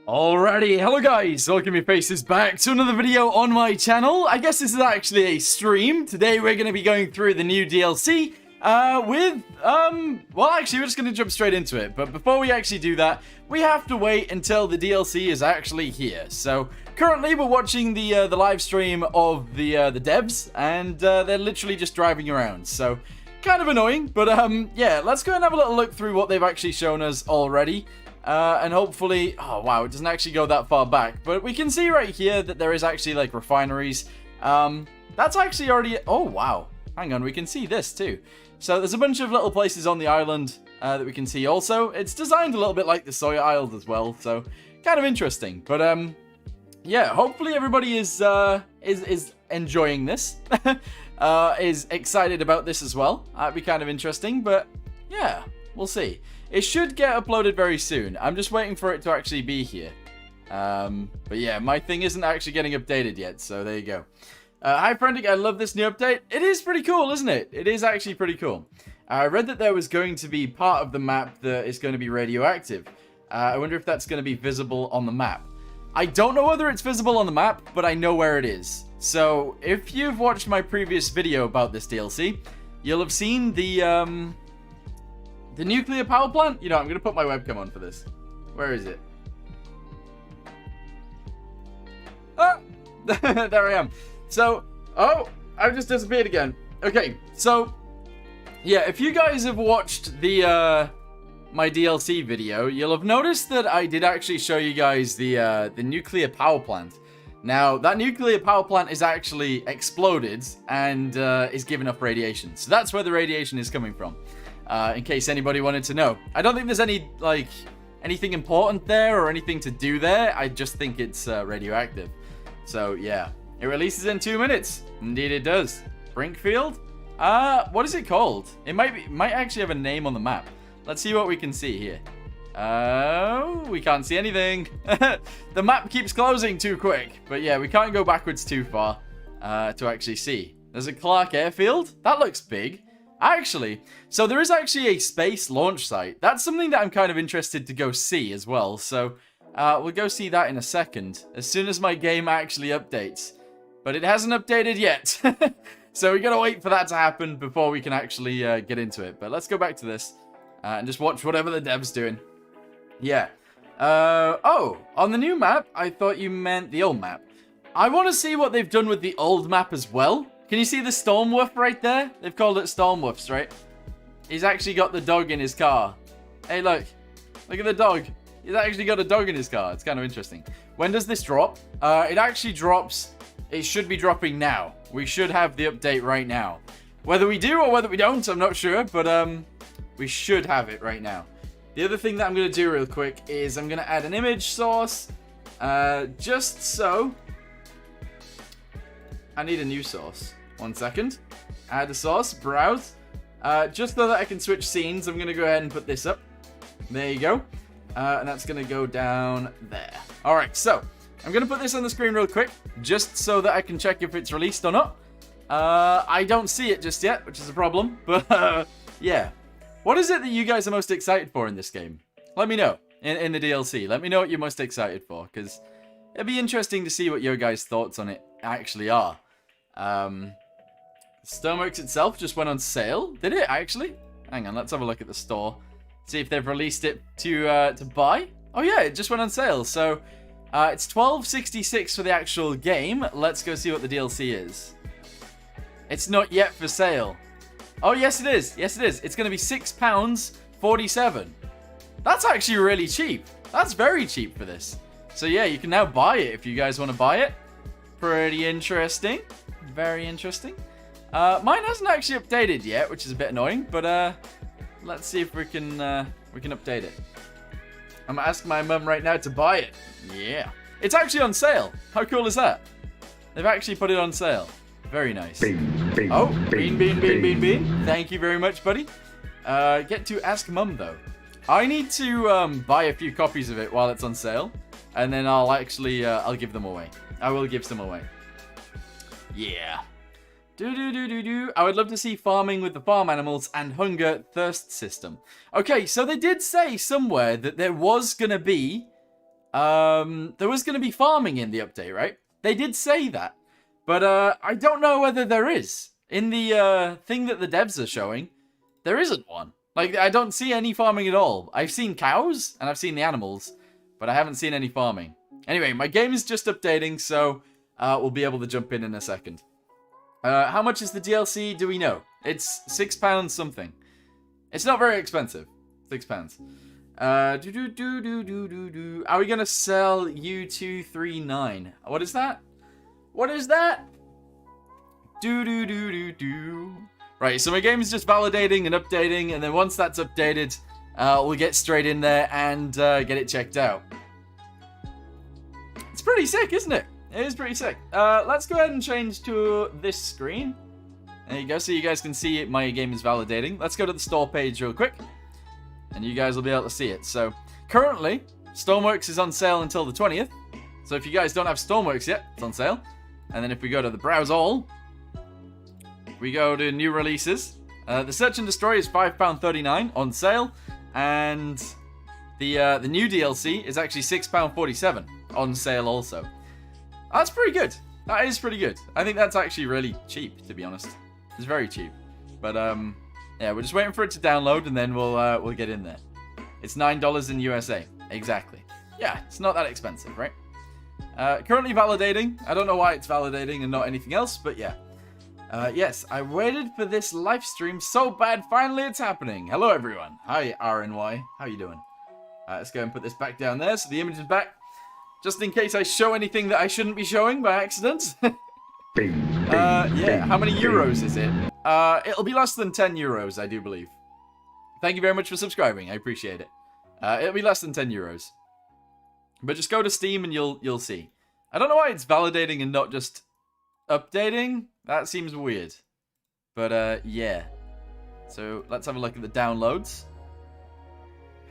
Alrighty, hello guys, welcome your faces back to another video on my channel. I guess this is actually a stream. Today we're going to be going through the new DLC well actually we're just going to jump straight into it. But before we actually do that, we have to wait until the DLC is actually here. So currently we're watching the live stream of the devs, and they're literally just driving around. So kind of annoying, but yeah, let's go and have a little look through what they've actually shown us already. And hopefully, oh wow, it doesn't actually go that far back, but we can see right here that there is actually like refineries. That's actually already, oh wow, hang on, we can see this too. So there's a bunch of little places on the island that we can see also. It's designed a little bit like the Sawyer Isles as well, so kind of interesting. But yeah, hopefully everybody is enjoying this, is excited about this as well. That'd be kind of interesting, but yeah, we'll see. It should get uploaded very soon. I'm just waiting for it to actually be here. But yeah, my thing isn't actually getting updated yet, so there you go. Hi Frantic, I love this new update. It is pretty cool, isn't it? It is actually pretty cool. I read that there was going to be part of the map that is going to be radioactive. I wonder if that's going to be visible on the map. I don't know whether it's visible on the map, but I know where it is. So if you've watched my previous video about this DLC, you'll have seen the nuclear power plant? You know, I'm going to put my webcam on for this. Where is it? Oh! There I am. So, oh, I've just disappeared again. Okay, so, yeah, if you guys have watched the, my DLC video, you'll have noticed that I did actually show you guys the nuclear power plant. Now, that nuclear power plant is actually exploded and is giving off radiation. So that's where the radiation is coming from. In case anybody wanted to know. I don't think there's any, like, anything important there or anything to do there. I just think it's radioactive. So, yeah. It releases in 2 minutes. Indeed it does. Brinkfield? What is it called? It might actually have a name on the map. Let's see what we can see here. We can't see anything. The map keeps closing too quick. But yeah, we can't go backwards too far to actually see. There's a Clark airfield. That looks big. Actually, so there is actually a space launch site. That's something that I'm kind of interested to go see as well. So we'll go see that in a second, as soon as my game actually updates. But it hasn't updated yet. So we gotta wait for that to happen before we can actually get into it. But let's go back to this and just watch whatever the dev's doing. Yeah. Oh, on the new map, I thought you meant the old map. I want to see what they've done with the old map as well. Can you see the Stormworks right there? They've called it Stormworks, right? He's actually got the dog in his car. Hey, look. Look at the dog. He's actually got a dog in his car. It's kind of interesting. When does this drop? It actually drops. It should be dropping now. We should have the update right now. Whether we do or whether we don't, I'm not sure. But we should have it right now. The other thing that I'm going to do real quick is I'm going to add an image source. Just so. I need a new source. 1 second. Add a source. Browse. Just so that I can switch scenes, I'm going to go ahead and put this up. There you go. And that's going to go down there. Alright, so I'm going to put this on the screen real quick, just so that I can check if it's released or not. I don't see it just yet, which is a problem. But yeah. What is it that you guys are most excited for in this game? Let me know in the DLC. Let me know what you're most excited for, because it'd be interesting to see what your guys' thoughts on it actually are. Stormworks itself just went on sale. Did it actually? Hang on, let's have a look at the store. See if they've released it to buy. Oh yeah, it just went on sale. So it's $12.66 for the actual game. Let's go see what the DLC is. It's not yet for sale. Oh yes it is. Yes it is. It's going to be £6.47. That's actually really cheap. That's very cheap for this. So yeah, you can now buy it if you guys want to buy it. Pretty interesting. Very interesting. Mine hasn't actually updated yet, which is a bit annoying, but let's see if we can update it. I'm gonna ask my mum right now to buy it. Yeah. It's actually on sale. How cool is that? They've actually put it on sale. Very nice. Bean. Oh, bean. Thank you very much, buddy. Get to ask mum though. I need to buy a few copies of it while it's on sale, and then I'll actually I'll give them away. I will give some away. Yeah. I would love to see farming with the farm animals and hunger thirst system. Okay, so they did say somewhere that there was going to be there was going to be farming in the update, right? They did say that. But I don't know whether there is. In the thing that the devs are showing, there isn't one. Like, I don't see any farming at all. I've seen cows, and I've seen the animals, but I haven't seen any farming. Anyway, my game is just updating, so we'll be able to jump in a second. How much is the DLC? Do we know? It's £6 something. It's not very expensive. £6. Are we going to sell U239? What is that? What is that? Right, so my game is just validating and updating, and then once that's updated, we'll get straight in there and get it checked out. It's pretty sick, isn't it? It is pretty sick. Let's go ahead and change to this screen. There you go, so you guys can see my game is validating. Let's go to the store page real quick, and you guys will be able to see it. So, currently, Stormworks is on sale until the 20th. So if you guys don't have Stormworks yet, it's on sale. And then if we go to the Browse All, we go to New Releases. The Search and Destroy is £5.39 on sale. And the new DLC is actually £6.47 on sale also. That's pretty good. That is pretty good. I think that's actually really cheap, to be honest. It's very cheap. But, yeah, we're just waiting for it to download, and then we'll get in there. It's $9 in USA. Exactly. Yeah, it's not that expensive, right? Currently validating. I don't know why it's validating and not anything else, but yeah. Yes, I waited for this live stream so bad. Finally, it's happening. Hello, everyone. Hi, RNY. How you doing? Let's go and put this back down there so the image is back. Just in case I show anything that I shouldn't be showing by accident. Yeah, how many euros is it? It'll be less than 10 euros, I do believe. Thank you very much for subscribing. I appreciate it. It'll be less than 10 euros. But just go to Steam and you'll see. I don't know why it's validating and not just updating. That seems weird. But, yeah. So, let's have a look at the downloads.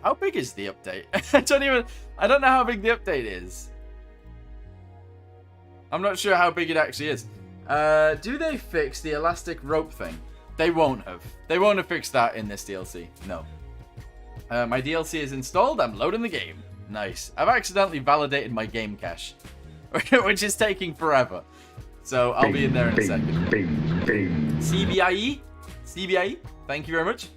How big is the update? I don't know how big the update is. I'm not sure how big it actually is. Do they fix the elastic rope thing? They won't have. They won't have fixed that in this DLC. No. My DLC is installed. I'm loading the game. Nice. I've accidentally validated my game cache, which is taking forever. So I'll be in there in a second. CBIE? CBIE? Thank you very much.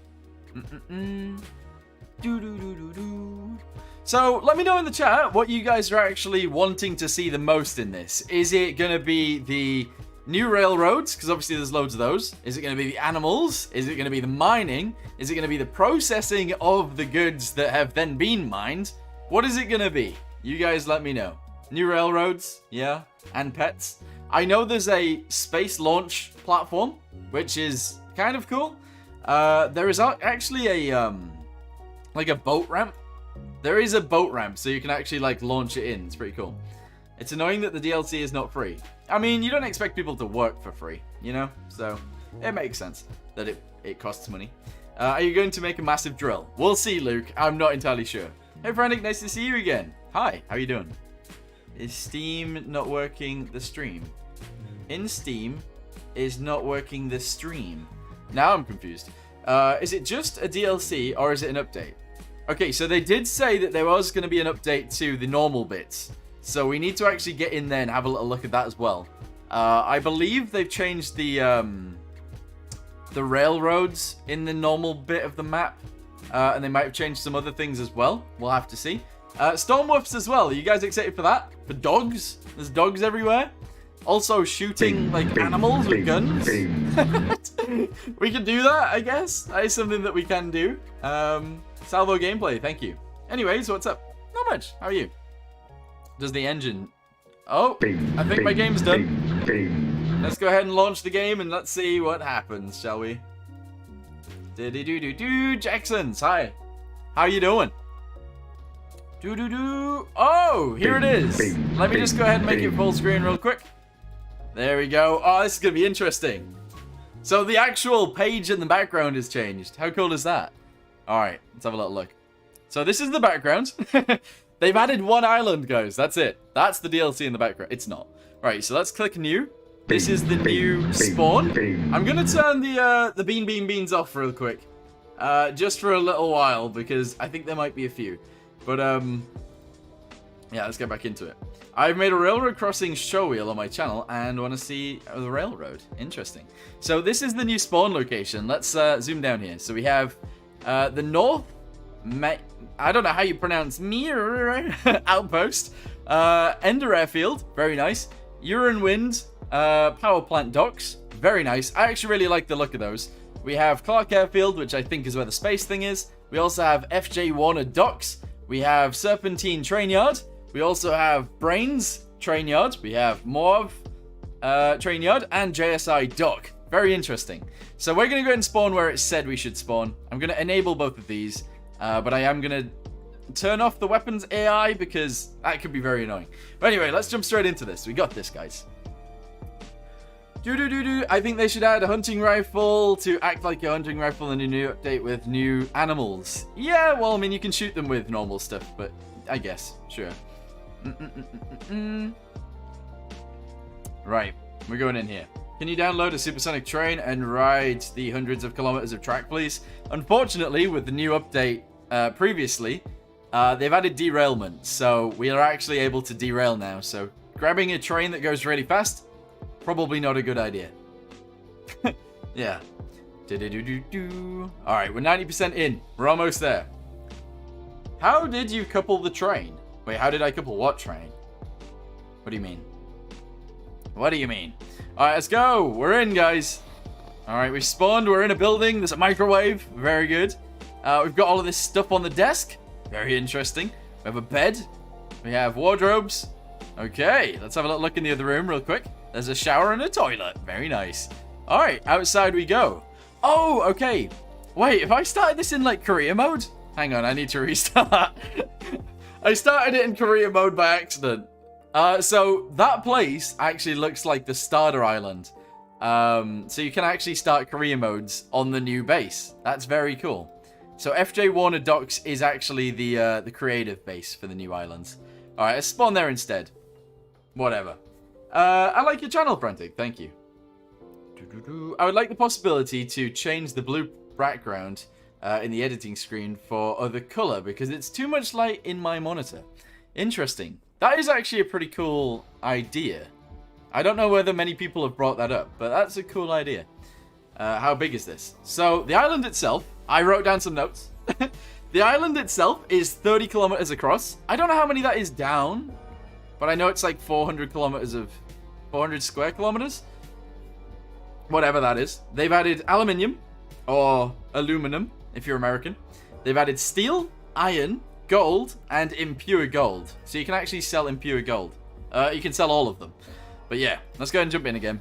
So let me know in the chat what you guys are actually wanting to see the most in this. Is it going to be the new railroads? Because obviously there's loads of those. Is it going to be the animals? Is it going to be the mining? Is it going to be the processing of the goods that have then been mined? What is it going to be? You guys let me know. New railroads, yeah, and pets. I know there's a space launch platform, which is kind of cool. There is actually a like a boat ramp. There is a boat ramp, so you can actually like launch it in. It's pretty cool. It's annoying that the DLC is not free. I mean, you don't expect people to work for free, you know? So it makes sense that it costs money. Are you going to make a massive drill? We'll see, Luke. I'm not entirely sure. Hey, Frantic, nice to see you again. Hi, how you doing? Is Steam not working the stream? In Steam is not working the stream. Now I'm confused. Is it just a DLC or is it an update? Okay, so they did say that there was going to be an update to the normal bits. So we need to actually get in there and have a little look at that as well. I believe they've changed the railroads in the normal bit of the map. And they might have changed some other things as well. We'll have to see. Stormworks as well. Are you guys excited for that? For dogs? There's dogs everywhere. Also shooting, like, animals with guns. We can do that, I guess. That is something that we can do. Salvo gameplay, thank you. Anyways, what's up? Not much. How are you? Does the engine... Oh, I think my game's done. Let's go ahead and launch the game and let's see what happens, shall we? Jacksons, hi. How you doing? Oh, here it is. Let me just go ahead and make it full screen real quick. There we go. Oh, this is going to be interesting. So the actual page in the background has changed. How cool is that? All right, let's have a little look. So this is the background. They've added one island, guys. That's it. That's the DLC in the background. It's not. Right, so let's click new. This is the new spawn. I'm going to turn the beans off real quick. Just for a little while, because I think there might be a few. But, Yeah, let's get back into it. I've made a railroad crossing show wheel on my channel and want to see the railroad. Interesting. So this is the new spawn location. Let's zoom down here. So we have the North... I don't know how you pronounce Mir outpost. Ender Airfield. Very nice. Uran Wind power plant docks. Very nice. I actually really like the look of those. We have Clark Airfield, which I think is where the space thing is. We also have FJ Warner docks. We have Serpentine Train Yard. We also have Brains Train Yard. We have Morv Train Yard and JSI Dock. Very interesting. So we're going to go and spawn where it said we should spawn. I'm going to enable both of these. But I am going to turn off the weapons AI because that could be very annoying. But anyway, let's jump straight into this. We got this, guys. I think they should add a hunting rifle to act like a hunting rifle in a new update with new animals. Yeah, well, I mean, you can shoot them with normal stuff, but I guess. Sure. Right, we're going in here. Can you download a supersonic train and ride the hundreds of kilometers of track, please? Unfortunately, with the new update previously, they've added derailment, so we are actually able to derail now. So grabbing a train that goes really fast, probably not a good idea. Yeah. Alright, we're 90% in. We're almost there. How did you couple the train? Wait, how did I couple what train? What do you mean? What do you mean? Alright, let's go. We're in, guys. Alright, we've spawned. We're in a building. There's a microwave. Very good. We've got all of this stuff on the desk. Very interesting. We have a bed. We have wardrobes. Okay, let's have a little look in the other room real quick. There's a shower and a toilet. Very nice. Alright, outside we go. Oh, okay. Wait, if I started this in, like, career mode? Hang on, I need to restart. I started it in career mode by accident. So that place actually looks like the starter island. So you can actually start career modes on the new base. That's very cool. So FJ Warner Docks is actually the creative base for the new islands. Alright, let's spawn there instead. Whatever. I like your channel, Frantic. Thank you. I would like the possibility to change the blue background in the editing screen for other color because it's too much light in my monitor. Interesting. That is actually a pretty cool idea. I don't know whether many people have brought that up, but that's a cool idea. How big is this? So, the island itself, I wrote down some notes. The island itself is 30 kilometers across. I don't know how many that is down, but I know it's like 400 square kilometers. Whatever that is. They've added aluminium, or aluminum, if you're American. They've added steel, iron, gold, and impure gold. So you can actually sell impure gold. You can sell all of them. But yeah, let's go and jump in again.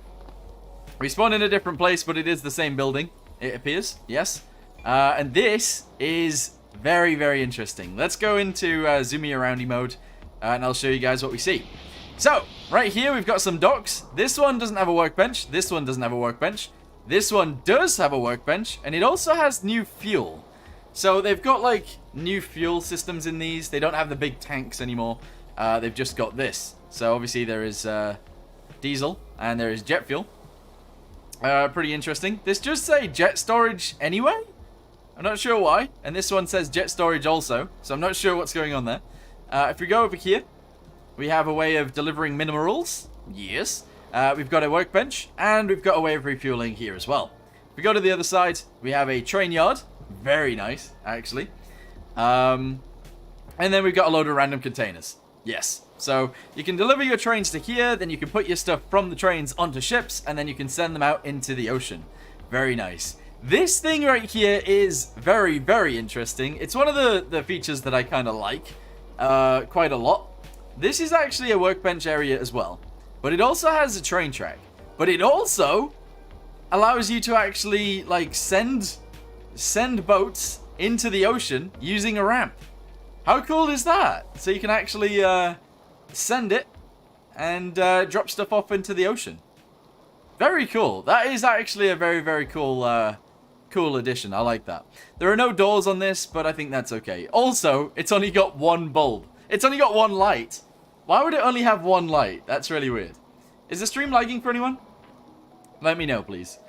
We spawn in a different place, but it is the same building, it appears. Yes. And this is very, very interesting. Let's go into zoomy aroundy mode, and I'll show you guys what we see. So, right here we've got some docks. This one doesn't have a workbench. This one doesn't have a workbench. This one does have a workbench, and it also has new fuel. So they've got like new fuel systems in these. They don't have the big tanks anymore. They've just got this. So obviously there is diesel and there is jet fuel. Pretty interesting. This just say jet storage anyway. I'm not sure why. And this one says jet storage also. So I'm not sure what's going on there. If we go over here, we have a way of delivering minerals. Yes. We've got a workbench and we've got a way of refueling here as well. If we go to the other side, we have a train yard. Very nice, actually. And then we've got a load of random containers. Yes. So you can deliver your trains to here, then you can put your stuff from the trains onto ships, and then you can send them out into the ocean. Very nice. This thing right here is very, very interesting. It's one of the features that I kind of like quite a lot. This is actually a workbench area as well. But it also has a train track. But it also allows you to actually, like, send boats into the ocean using a ramp. How cool is that? So you can actually send it and drop stuff off into the ocean. Very cool. That is actually a very, very cool cool addition. I like that. There are no doors on this, but I think that's okay. Also, it's only got one bulb. It's only got one light. Why would it only have one light? That's really weird. Is the stream lagging for anyone? Let me know, please.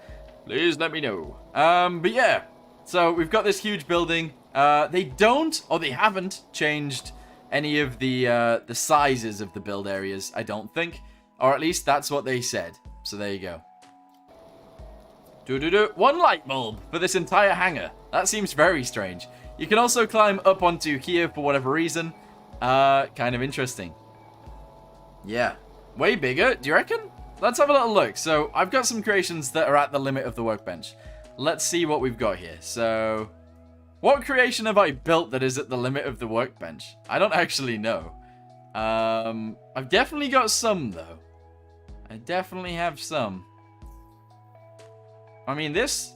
Please let me know. But yeah. So we've got this huge building. They don't, or they haven't changed any of the sizes of the build areas, I don't think. Or at least that's what they said. So there you go. One light bulb for this entire hangar. That seems very strange. You can also climb up onto here for whatever reason. Kind of interesting. Yeah. Way bigger, do you reckon? Let's have a little look. So, I've got some creations that are at the limit of the workbench. Let's see what we've got here. So, what creation have I built that is at the limit of the workbench? I don't actually know. I've definitely got some, though. I definitely have some. I mean, this...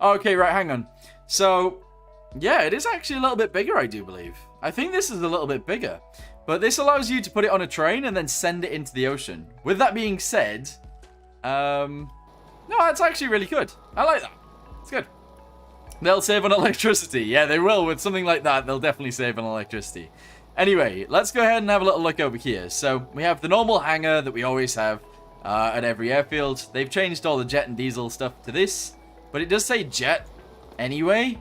Okay, right, hang on. So, yeah, it is actually a little bit bigger, I do believe. I think this is a little bit bigger. But this allows you to put it on a train and then send it into the ocean. With that being said, no, that's actually really good. I like that. It's good. They'll save on electricity. Yeah, they will. With something like that, they'll definitely save on electricity. Anyway, let's go ahead and have a little look over here. So, we have the normal hangar that we always have at every airfield. They've changed all the jet and diesel stuff to this. But it does say jet anyway.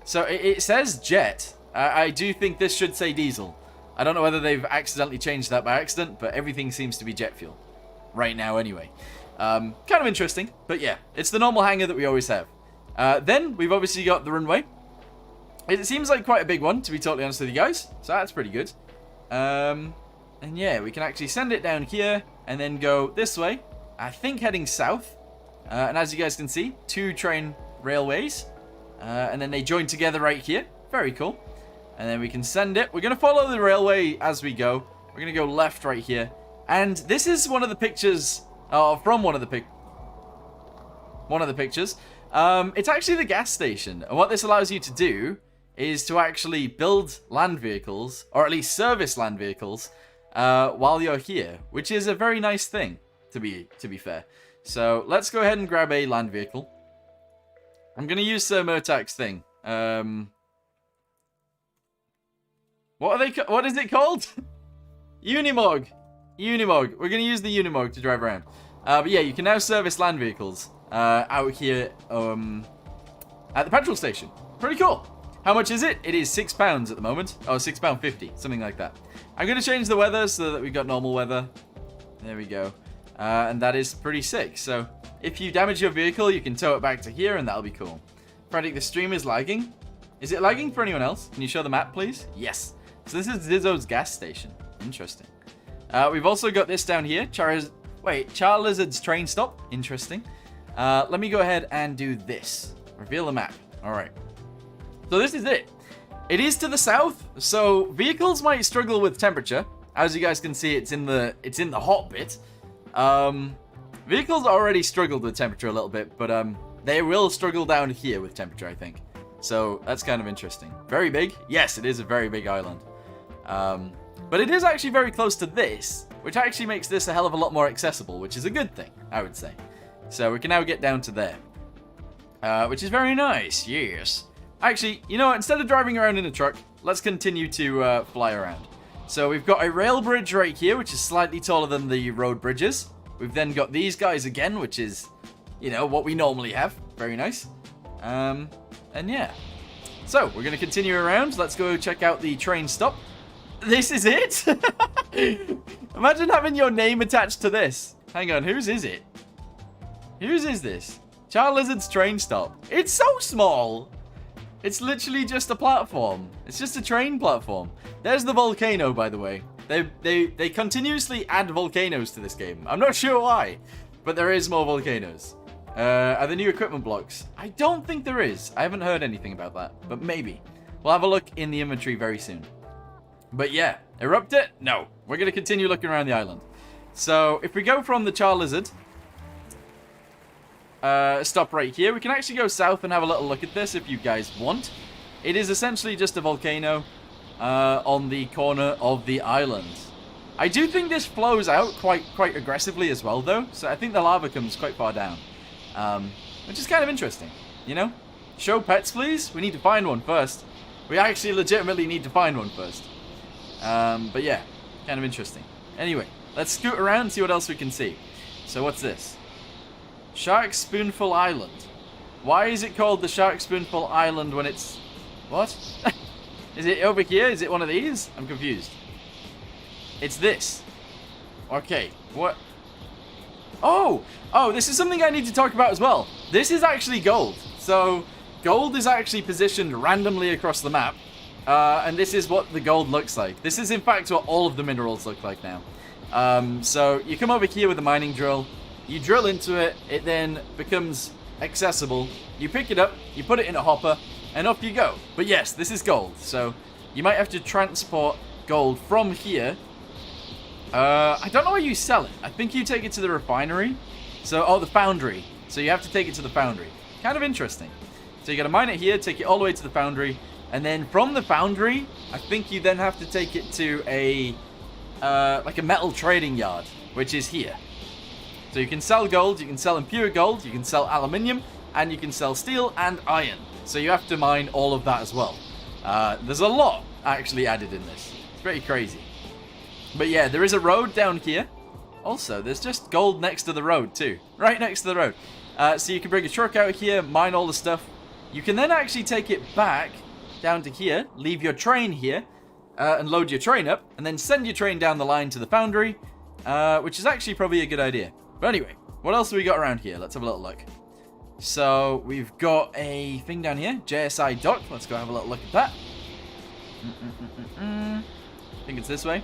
So, it says jet. I do think this should say diesel. I don't know whether they've accidentally changed that by accident, but everything seems to be jet fuel. Right now, anyway. Kind of interesting, but yeah. It's the normal hangar that we always have. Then, we've obviously got the runway. It seems like quite a big one, to be totally honest with you guys. So that's pretty good. And yeah, we can actually send it down here, and then go this way. I think heading south. And as you guys can see, 2 train railways. And then they join together right here. Very cool. And then we can send it. We're going to follow the railway as we go. We're going to go left right here. And this is one of the pictures, from one of the pictures. It's actually the gas station. And what this allows you to do is to actually build land vehicles, or at least service land vehicles, while you're here, which is a very nice thing, to be fair. So let's go ahead and grab a land vehicle. I'm going to use Sir Murtak's thing. What is it called? Unimog. Unimog. We're going to use the Unimog to drive around. But yeah, you can now service land vehicles out here at the petrol station. Pretty cool. How much is it? It is £6 at the moment. Oh, £6.50. Something like that. I'm going to change the weather so that we've got normal weather. There we go. And that is pretty sick. So, if you damage your vehicle, you can tow it back to here and that'll be cool. Frantic, the stream is lagging. Is it lagging for anyone else? Can you show the map, please? Yes. So this is Zizzo's gas station. Interesting. We've also got this down here. Charlizard's train stop. Interesting. Let me go ahead and do this. Reveal the map. All right. So this is it. It is to the south, so vehicles might struggle with temperature. As you guys can see, it's in the hot bit. Vehicles already struggled with temperature a little bit, but they will struggle down here with temperature, I think. So that's kind of interesting. Very big. Yes, it is a very big island. But it is actually very close to this, which actually makes this a hell of a lot more accessible, which is a good thing, I would say. So we can now get down to there, which is very nice. Yes. Actually, you know what? Instead of driving around in a truck, let's continue to fly around. So we've got a rail bridge right here, which is slightly taller than the road bridges. We've then got these guys again, which is, you know, what we normally have. Very nice. And yeah. So, we're going to continue around. Let's go check out the train stop. This is it? Imagine having your name attached to this. Hang on, whose is it? Whose is this? Charlizard's train stop. It's so small. It's literally just a platform. It's just a train platform. There's the volcano, by the way. They continuously add volcanoes to this game. I'm not sure why, but there is more volcanoes. Are there new equipment blocks? I don't think there is. I haven't heard anything about that, but maybe. We'll have a look in the inventory very soon. But yeah, erupt it? No. We're going to continue looking around the island. So, if we go from the Charlizard, stop right here, we can actually go south and have a little look at this if you guys want. It is essentially just a volcano on the corner of the island. I do think this flows out quite aggressively as well, though. So I think the lava comes quite far down. Which is kind of interesting, you know? Show pets, please. We need to find one first. We actually legitimately need to find one first. But yeah, kind of interesting. Anyway, let's scoot around and see what else we can see. So what's this? Shark Spoonful Island. Why is it called the Shark Spoonful Island when it's... What? Is it over here? Is it one of these? I'm confused. It's this. Okay, what? Oh, this is something I need to talk about as well. This is actually gold. So, gold is actually positioned randomly across the map. And this is what the gold looks like. This is, in fact, what all of the minerals look like now. So, you come over here with a mining drill. You drill into it. It then becomes accessible. You pick it up. You put it in a hopper. And off you go. But yes, this is gold. So, you might have to transport gold from here. I don't know where you sell it. I think you take it to the refinery. So, the foundry. So, you have to take it to the foundry. Kind of interesting. So, you got to mine it here, take it all the way to the foundry. And then from the foundry, I think you then have to take it to a, like a metal trading yard, which is here. So, you can sell gold, you can sell impure gold, you can sell aluminium, and you can sell steel and iron. So, you have to mine all of that as well. There's a lot actually added in this. It's pretty crazy. But yeah, there is a road down here. Also, there's just gold next to the road too. Right next to the road. So you can bring a truck out here, mine all the stuff. You can then actually take it back down to here, leave your train here, and load your train up, and then send your train down the line to the foundry, which is actually probably a good idea. But anyway, what else have we got around here? Let's have a little look. So, we've got a thing down here, JSI dock. Let's go have a little look at that. I think it's this way.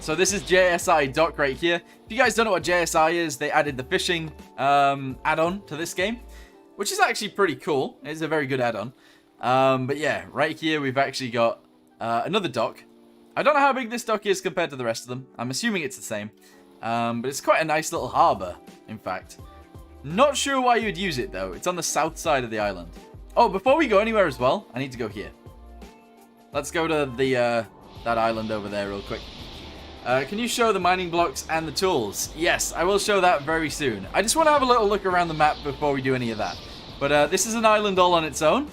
So this is JSI dock right here. If you guys don't know what JSI is, they added the fishing add-on to this game, which is actually pretty cool. It's a very good add-on. But yeah, right here we've actually got another dock. I don't know how big this dock is compared to the rest of them. I'm assuming it's the same. But it's quite a nice little harbour, in fact. Not sure why you'd use it, though. It's on the south side of the island. Oh, before we go anywhere as well, I need to go here. Let's go to the that island over there real quick. Can you show the mining blocks and the tools? Yes, I will show that very soon. I just want to have a little look around the map before we do any of that. But this is an island all on its own.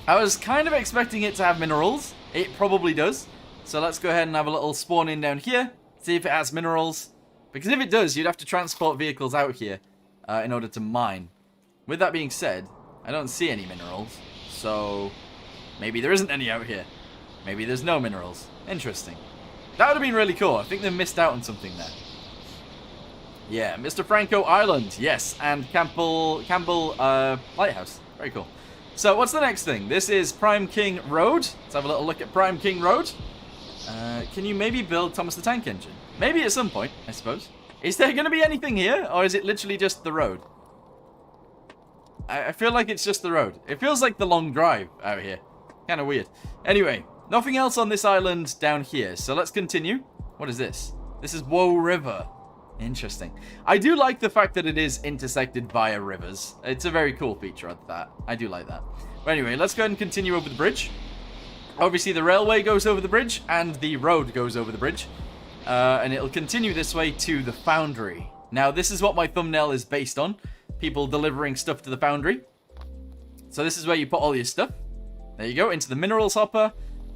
I was kind of expecting it to have minerals. It probably does. So let's go ahead and have a little spawn in down here. See if it has minerals. Because if it does, you'd have to transport vehicles out here in order to mine. With that being said, I don't see any minerals. So maybe there isn't any out here. Maybe there's no minerals. Interesting. That would have been really cool. I think they missed out on something there. Yeah, Mr. Franco Island. Yes, and Campbell Lighthouse. Very cool. So, what's the next thing? This is Prime King Road. Let's have a little look at Prime King Road. Can you maybe build Thomas the Tank Engine? Maybe at some point, I suppose. Is there going to be anything here, or is it literally just the road? I feel like it's just the road. It feels like the long drive out here. Kind of weird. Anyway. Nothing else on this island down here, so let's continue. What is this? This is Woe River. Interesting. I do like the fact that it is intersected via rivers. It's a very cool feature of that. I do like that. But anyway, let's go ahead and continue over the bridge. Obviously, the railway goes over the bridge, and the road goes over the bridge. And it'll continue this way to the foundry. Now, this is what my thumbnail is based on. People delivering stuff to the foundry. So this is where you put all your stuff. There you go, into the minerals hopper.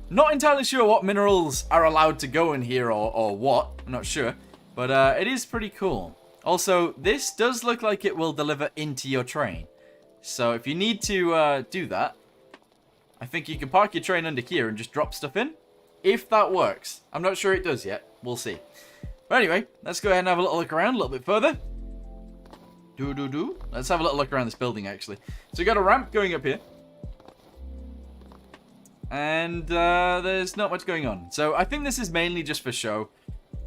Not entirely sure what minerals are allowed to go in here or what. I'm not sure. But it is pretty cool. Also, this does look like it will deliver into your train. So if you need to do that, I think you can park your train under here and just drop stuff in. If that works. I'm not sure it does yet. We'll see. But anyway, let's go ahead and have a little look around a little bit further. Let's have a little look around this building, actually. So we got a ramp going up here. And there's not much going on. So I think this is mainly just for show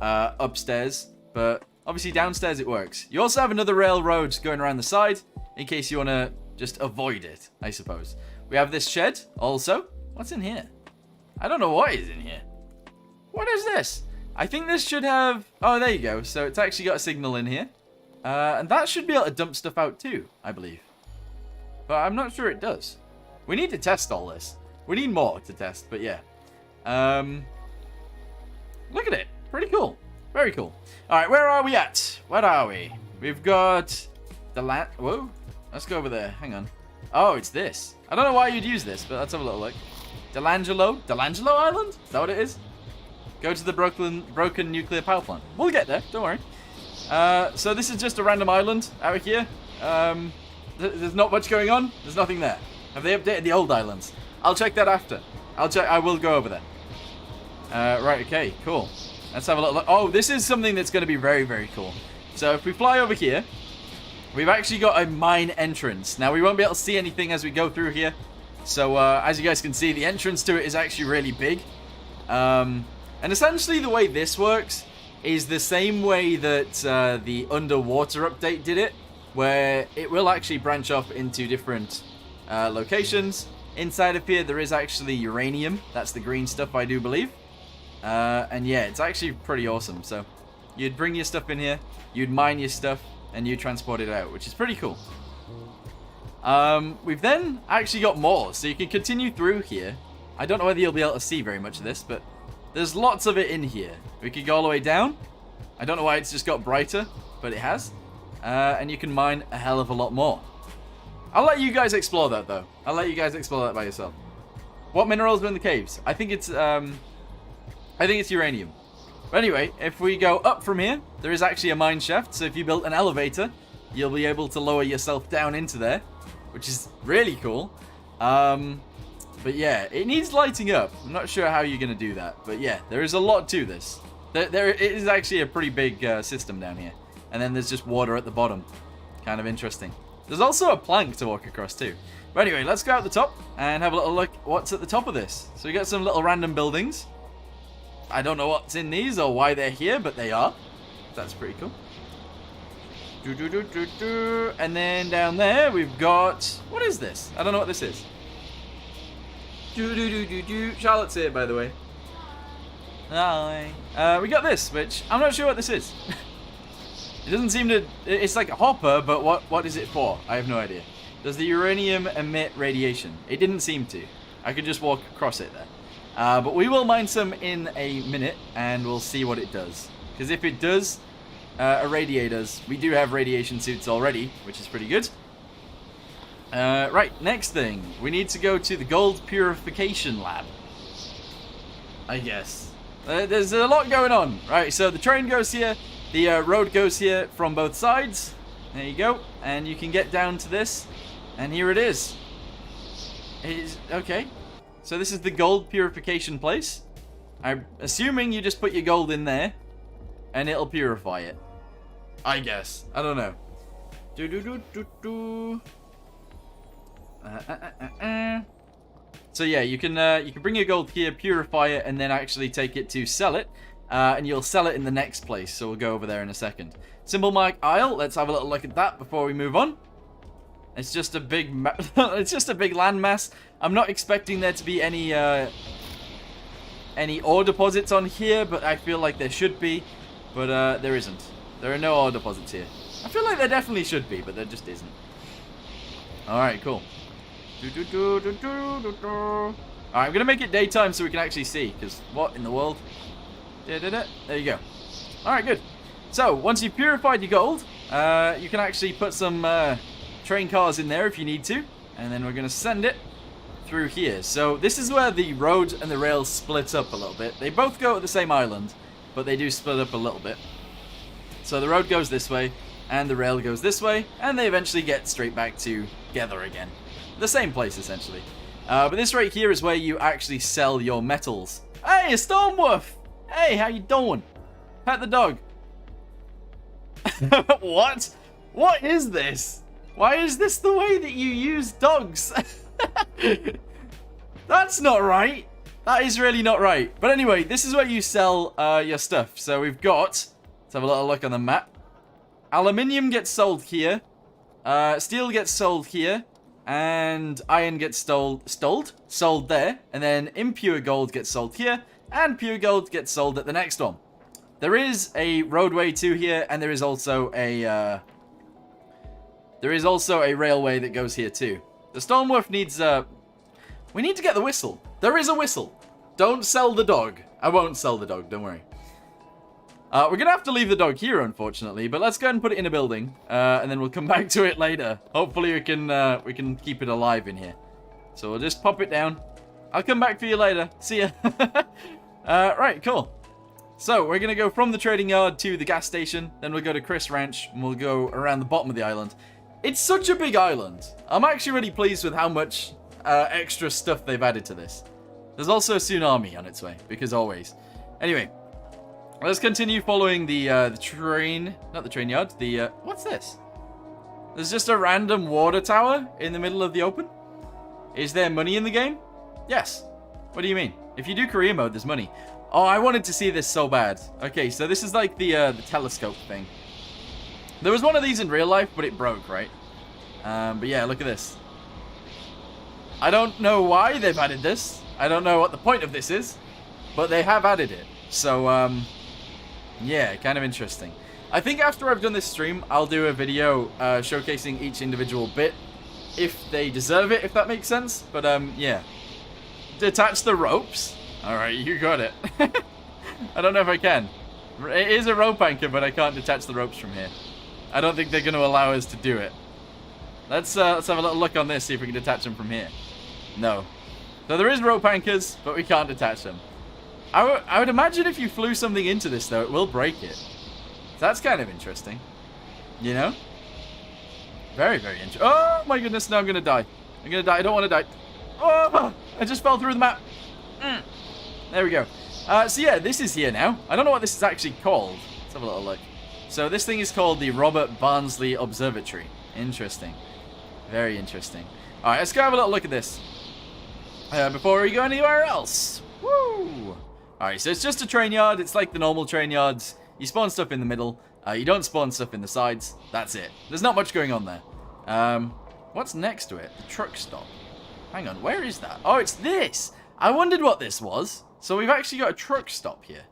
upstairs. But obviously downstairs it works. You also have another railroad going around the side in case you want to just avoid it, I suppose. We have this shed also. What's in here? I don't know what is in here. What is this? I think this should have... Oh, there you go. So it's actually got a signal in here. And that should be able to dump stuff out too, I believe. But I'm not sure it does. We need to test all this. We need more to test, but yeah. Look at it. Pretty cool. Very cool. Alright, where are we at? Where are we? We've got the land... Whoa. Let's go over there. Hang on. Oh, it's this. I don't know why you'd use this, but let's have a little look. Delangelo Island? Is that what it is? Go to the broken nuclear power plant. We'll get there. Don't worry. So this is just a random island out here. There's not much going on. There's nothing there. Have they updated the old islands? I'll check that after. I will go over there. Right, okay, cool. Let's have a little look. Oh, this is something that's going to be very, very cool. So if we fly over here, we've actually got a mine entrance. Now, we won't be able to see anything as we go through here. So, as you guys can see, the entrance to it is actually really big. And essentially the way this works is the same way that the underwater update did it, where it will actually branch off into different locations. Inside of here, there is actually uranium. That's the green stuff, I do believe. And yeah, it's actually pretty awesome. So you'd bring your stuff in here, you'd mine your stuff, and you transport it out, which is pretty cool. We've then actually got more, so you can continue through here. I don't know whether you'll be able to see very much of this, but there's lots of it in here. We could go all the way down. I don't know why it's just got brighter, but it has. And you can mine a hell of a lot more. I'll let you guys explore that, though. I'll let you guys explore that by yourself. What minerals are in the caves? I think it's uranium. But anyway, if we go up from here, there is actually a mine shaft. So if you built an elevator, you'll be able to lower yourself down into there, which is really cool. But yeah, it needs lighting up. I'm not sure how you're going to do that. But yeah, there is a lot to this. It is actually a pretty big system down here. And then there's just water at the bottom. Kind of interesting. There's also a plank to walk across too. But anyway, let's go out the top and have a little look what's at the top of this. So we got some little random buildings. I don't know what's in these or why they're here, but they are. That's pretty cool. And then down there we've got... What is this? I don't know what this is. Charlotte's here, by the way. Hi. We got this, which I'm not sure what this is. It doesn't seem to... It's like a hopper, but what is it for? I have no idea. Does the uranium emit radiation? It didn't seem to. I could just walk across it there. But we will mine some in a minute, and we'll see what it does. Because if it does irradiate us, we do have radiation suits already, which is pretty good. Right, next thing. We need to go to the gold purification lab. I guess. There's a lot going on. Right, so the train goes here. The road goes here from both sides. There you go. And you can get down to this. And here it is. Okay. So this is the gold purification place. I'm assuming you just put your gold in there. And it'll purify it. I guess. I don't know. So yeah, you can bring your gold here, purify it, and then actually take it to sell it. And you'll sell it in the next place, so we'll go over there in a second. Symbol mark Isle. Let's have a little look at that before we move on. It's just a big, it's just a big landmass. I'm not expecting there to be any ore deposits on here, but I feel like there should be. But there isn't. There are no ore deposits here. I feel like there definitely should be, but there just isn't. All right, cool. All right, I'm gonna make it daytime so we can actually see. Because what in the world? There you go. Alright, good. So, once you've purified your gold, you can actually put some train cars in there if you need to. And then we're going to send it through here. So, this is where the road and the rail split up a little bit. They both go at the same island, but they do split up a little bit. So, the road goes this way, and the rail goes this way, and they eventually get straight back together again. The same place, essentially. But this right here is where you actually sell your metals. Hey, a Stormworks! Hey, how you doing? Pet the dog. What? What is this? Why is this the way that you use dogs? That's not right. That is really not right. But anyway, this is where you sell your stuff. So we've got... Let's have a little look on the map. Aluminium gets sold here. Steel gets sold here. And iron gets sold there. And then impure gold gets sold here. And pure gold gets sold at the next one. There is a roadway to here, and there is also a railway that goes here too. The Stormworks needs we need to get the whistle. There is a whistle. Don't sell the dog. I won't sell the dog. Don't worry. We're gonna have to leave the dog here, unfortunately, but let's go ahead and put it in a building, and then we'll come back to it later. Hopefully, we can keep it alive in here. So we'll just pop it down. I'll come back for you later. See ya. Right, cool. So, we're going to go from the trading yard to the gas station. Then we'll go to Chris Ranch, and we'll go around the bottom of the island. It's such a big island. I'm actually really pleased with how much extra stuff they've added to this. There's also a tsunami on its way, because always. Anyway, let's continue following the train, not the train yard, what's this? There's just a random water tower in the middle of the open? Is there money in the game? Yes. What do you mean? If you do career mode, there's money. Oh, I wanted to see this so bad. Okay, so this is like the telescope thing. There was one of these in real life, but it broke, right? But yeah, look at this. I don't know why they've added this. I don't know what the point of this is, but they have added it. So, yeah, kind of interesting. I think after I've done this stream, I'll do a video showcasing each individual bit, if they deserve it, if that makes sense. But, yeah. Detach the ropes. Alright, you got it. I don't know if I can. It is a rope anchor, but I can't detach the ropes from here. I don't think they're going to allow us to do it. Let's have a little look on this, see if we can detach them from here. No. So there is rope anchors, but we can't detach them. I would imagine if you flew something into this, though, it will break it. That's kind of interesting. You know? Very, very interesting. Oh, my goodness, now I'm going to die. I'm going to die. I don't want to die. Oh, I just fell through the map. There we go. So yeah, this is here now. I don't know what this is actually called. Let's have a little look. So this thing is called the Robert Barnsley Observatory. Interesting. Very interesting. Alright, let's go have a little look at this. Before we go anywhere else. Woo! Alright, so it's just a train yard. It's like the normal train yards. You spawn stuff in the middle. You don't spawn stuff in the sides. That's it. There's not much going on there. What's next to it? The truck stop. Hang on, where is that? Oh, it's this! I wondered what this was. So we've actually got a truck stop here.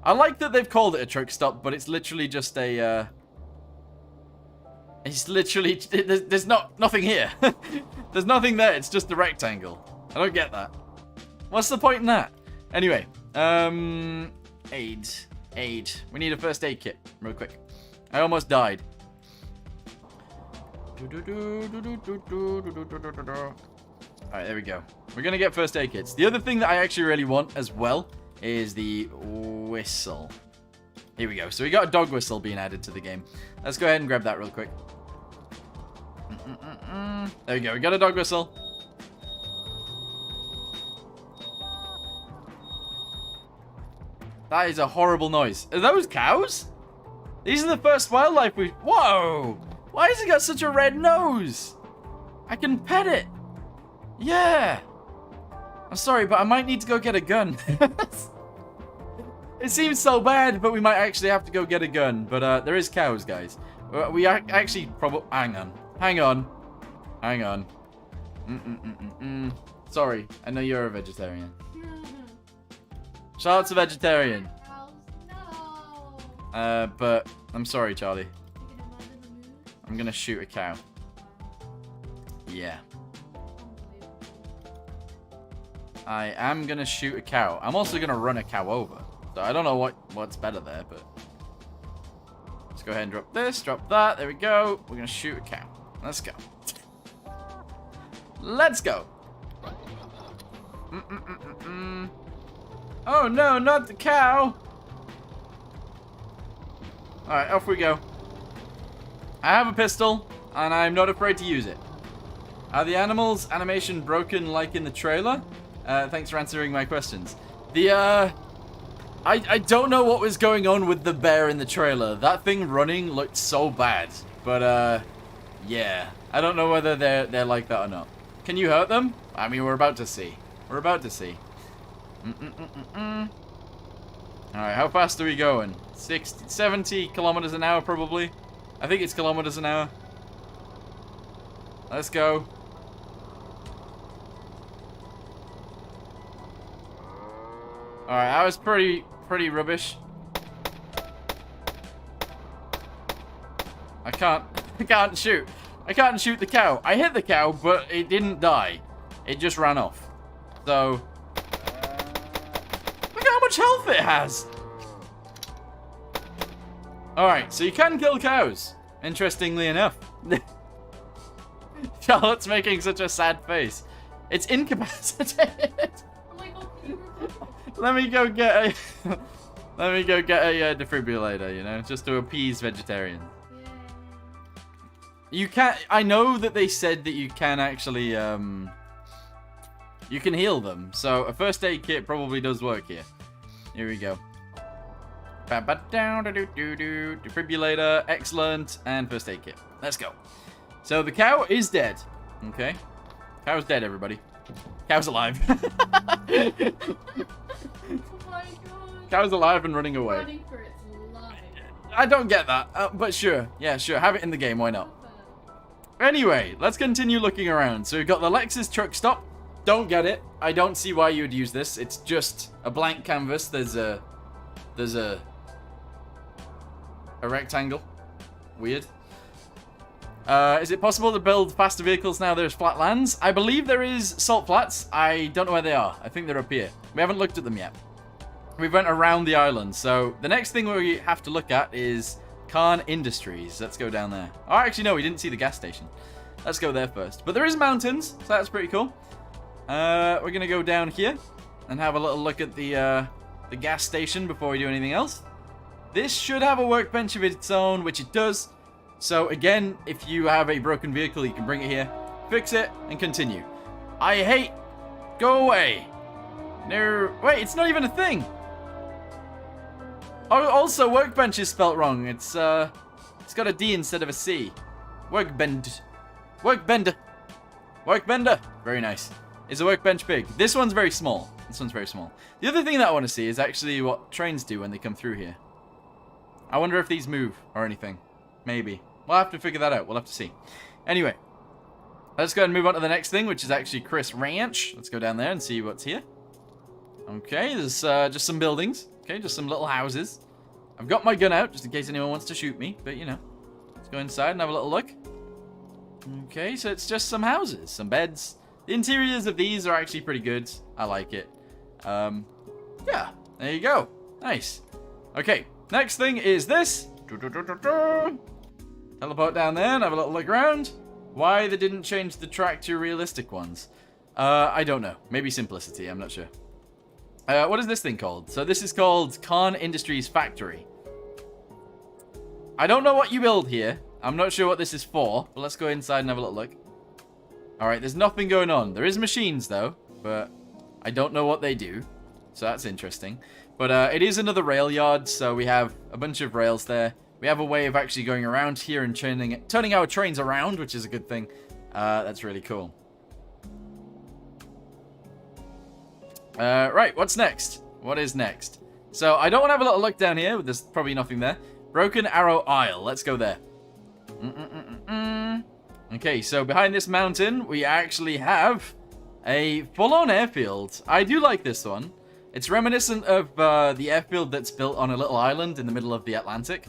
I like that they've called it a truck stop, but it's literally just a, It's literally... There's nothing here. There's nothing there, it's just a rectangle. I don't get that. What's the point in that? Anyway, Aid. We need a first aid kit, real quick. I almost died. Alright, there we go. We're going to get first aid kits. The other thing that I actually really want as well is the whistle. Here we go. So we got a dog whistle being added to the game. Let's go ahead and grab that real quick. There we go. We got a dog whistle. That is a horrible noise. Are those cows? These are the first wildlife we... Whoa! Why has it got such a red nose? I can pet it. Yeah. I'm sorry, but I might need to go get a gun. It seems so bad, but we might actually have to go get a gun. But there is cows, guys. We actually probably... Hang on. Sorry, I know you're a vegetarian. Charlotte's a vegetarian. But I'm sorry, Charlie. I'm gonna shoot a cow. Yeah. I am gonna shoot a cow. I'm also gonna run a cow over. So I don't know what's better there, but let's go ahead and drop this, drop that. There we go. We're gonna shoot a cow. Let's go. Let's go. Oh no, not the cow. Alright, off we go. I have a pistol, and I'm not afraid to use it. Are the animals' animation broken like in the trailer? Thanks for answering my questions. I don't know what was going on with the bear in the trailer. That thing running looked so bad. But, yeah. I don't know whether they're like that or not. Can you hurt them? I mean, we're about to see. We're about to see. Alright, how fast are we going? 60, 70 kilometers an hour, probably. I think it's kilometers an hour. Let's go. Alright, that was pretty rubbish. I can't shoot. I can't shoot the cow. I hit the cow, but it didn't die. It just ran off. So, look at how much health it has. Alright, so you can kill cows. Interestingly enough. Charlotte's making such a sad face. It's incapacitated. Let me go get a defibrillator, you know, just to appease vegetarians. You can't... I know that they said that you can actually, you can heal them. So a first aid kit probably does work here. Here we go. Defibrillator, excellent, and first aid kit. Let's go. So the cow is dead. Okay. Cow's dead, everybody. Cow's alive. Oh my god. Cow's alive and running away. Running for its life. I don't get that, but sure. Yeah, sure. Have it in the game. Why not? Anyway, let's continue looking around. So we've got the Lexus truck stop. Don't get it. I don't see why you would use this. It's just a blank canvas. There's a rectangle. Weird. Is it possible to build faster vehicles now there's flat lands? I believe there is salt flats. I don't know where they are. I think they're up here. We haven't looked at them yet. We went around the island. So the next thing we have to look at is Khan Industries. Let's go down there. Oh, actually, no, we didn't see the gas station. Let's go there first. But there is mountains, so that's pretty cool. We're going to go down here and have a little look at the gas station before we do anything else. This should have a workbench of its own, which it does. So again, if you have a broken vehicle, you can bring it here, fix it, and continue. I hate... Go away. No... Wait, it's not even a thing. Oh, also, workbench is spelt wrong. It's got a D instead of a C. Workbend. Workbender. Workbender. Very nice. Is the workbench big? This one's very small. This one's very small. The other thing that I want to see is actually what trains do when they come through here. I wonder if these move or anything. Maybe. We'll have to figure that out. We'll have to see. Anyway, let's go ahead and move on to the next thing, which is actually Chris Ranch. Let's go down there and see what's here. Okay, there's just some buildings. Okay, just some little houses. I've got my gun out just in case anyone wants to shoot me, but you know. Let's go inside and have a little look. Okay, so it's just some houses, some beds. The interiors of these are actually pretty good. I like it. Yeah, there you go. Nice. Okay, next thing is this. Teleport down there and have a little look around. Why they didn't change the track to realistic ones? I don't know. Maybe simplicity, I'm not sure. What is this thing called? So this is called Khan Industries Factory. I don't know what you build here. I'm not sure what this is for, but let's go inside and have a little look. Alright, there's nothing going on. There is machines, though, but I don't know what they do. So that's interesting. But it is another rail yard, so we have a bunch of rails there. We have a way of actually going around here and turning our trains around, which is a good thing. That's really cool. Right, what's next? What is next? So I don't want to have a little look down here. There's probably nothing there. Broken Arrow Isle. Let's go there. Okay, so behind this mountain, we actually have a full-on airfield. I do like this one. It's reminiscent of the airfield that's built on a little island in the middle of the Atlantic.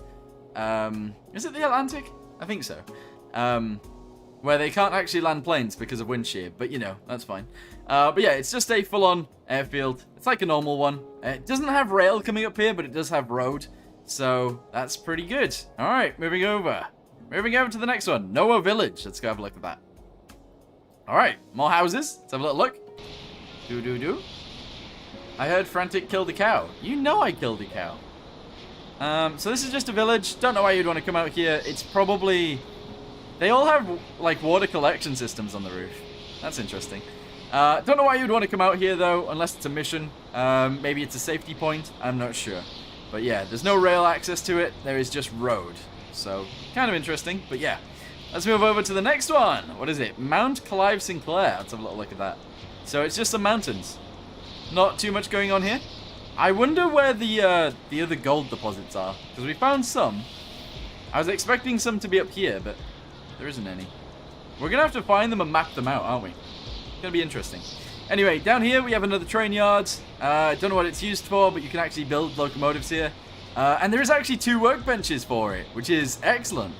Is it the Atlantic? I think so. Where they can't actually land planes because of wind shear, but you know, that's fine. But yeah, it's just a full-on airfield. It's like a normal one. It doesn't have rail coming up here, but it does have road. So that's pretty good. All right, moving over. Moving over to the next one. Noah Village. Let's go have a look at that. All right, more houses. Let's have a little look. I heard Frantic killed a cow. You know I killed a cow. So this is just a village. Don't know why you'd want to come out here. It's probably... They all have, like, water collection systems on the roof. That's interesting. Don't know why you'd want to come out here, though, unless it's a mission. Maybe it's a safety point. I'm not sure. But yeah, there's no rail access to it. There is just road. So, kind of interesting. But yeah, let's move over to the next one. What is it? Mount Clive Sinclair. Let's have a little look at that. So it's just some mountains. Not too much going on here. I wonder where the other gold deposits are. Because we found some. I was expecting some to be up here, but there isn't any. We're going to have to find them and map them out, aren't we? It's going to be interesting. Anyway, down here we have another train yard. Don't know what it's used for, but you can actually build locomotives here. And there is actually 2 workbenches for it, which is excellent.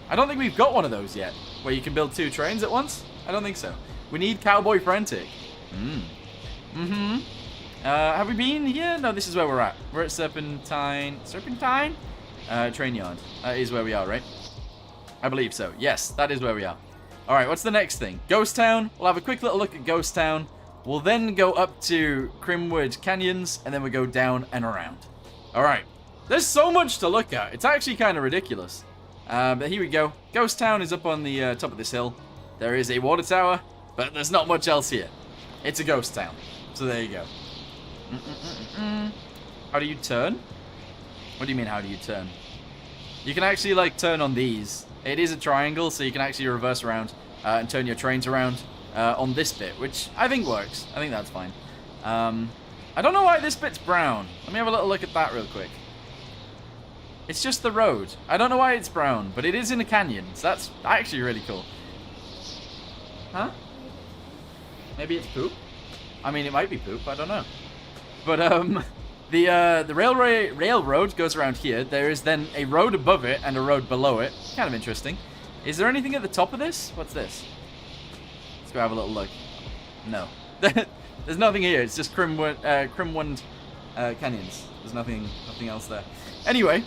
I don't think we've got one of those yet, where you can build 2 trains at once. I don't think so. We need Cowboy Frantic. Have we been here? No, this is where we're at. We're at Serpentine. Serpentine? Train yard. That is where we are, right? I believe so. Yes, that is where we are. All right, what's the next thing? Ghost Town. We'll have a quick little look at Ghost Town. We'll then go up to Crimwood Canyons, and then we go down and around. All right. There's so much to look at. It's actually kind of ridiculous. But here we go. Ghost Town is up on the top of this hill. There is a water tower, but there's not much else here. It's a ghost town. So there you go. How do you turn? What do you mean, how do you turn? You can actually, like, turn on these. It is a triangle, so you can actually reverse around and turn your trains around on this bit, which I think works. I think that's fine. I don't know why this bit's brown. Let me have a little look at that real quick. It's just the road. I don't know why it's brown, but it is in a canyon, so that's actually really cool. Huh? Maybe it's poop? I mean, it might be poop. I don't know. But, the railroad goes around here. There is then a road above it and a road below it. Kind of interesting. Is there anything at the top of this? What's this? Let's go have a little look. No. There's nothing here. It's just Crimwund Canyons. There's nothing else there. Anyway,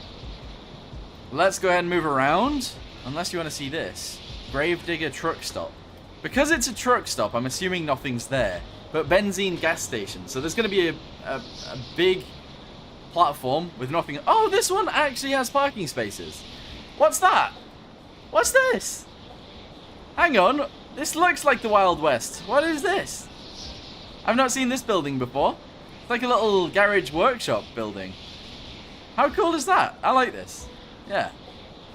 let's go ahead and move around. Unless you want to see this. Gravedigger truck stop. Because it's a truck stop, I'm assuming nothing's there. But benzene gas station. So there's going to be a big platform with nothing. Oh, this one actually has parking spaces. What's that? What's this? Hang on. This looks like the Wild West. What is this? I've not seen this building before. It's like a little garage workshop building. How cool is that? I like this. Yeah.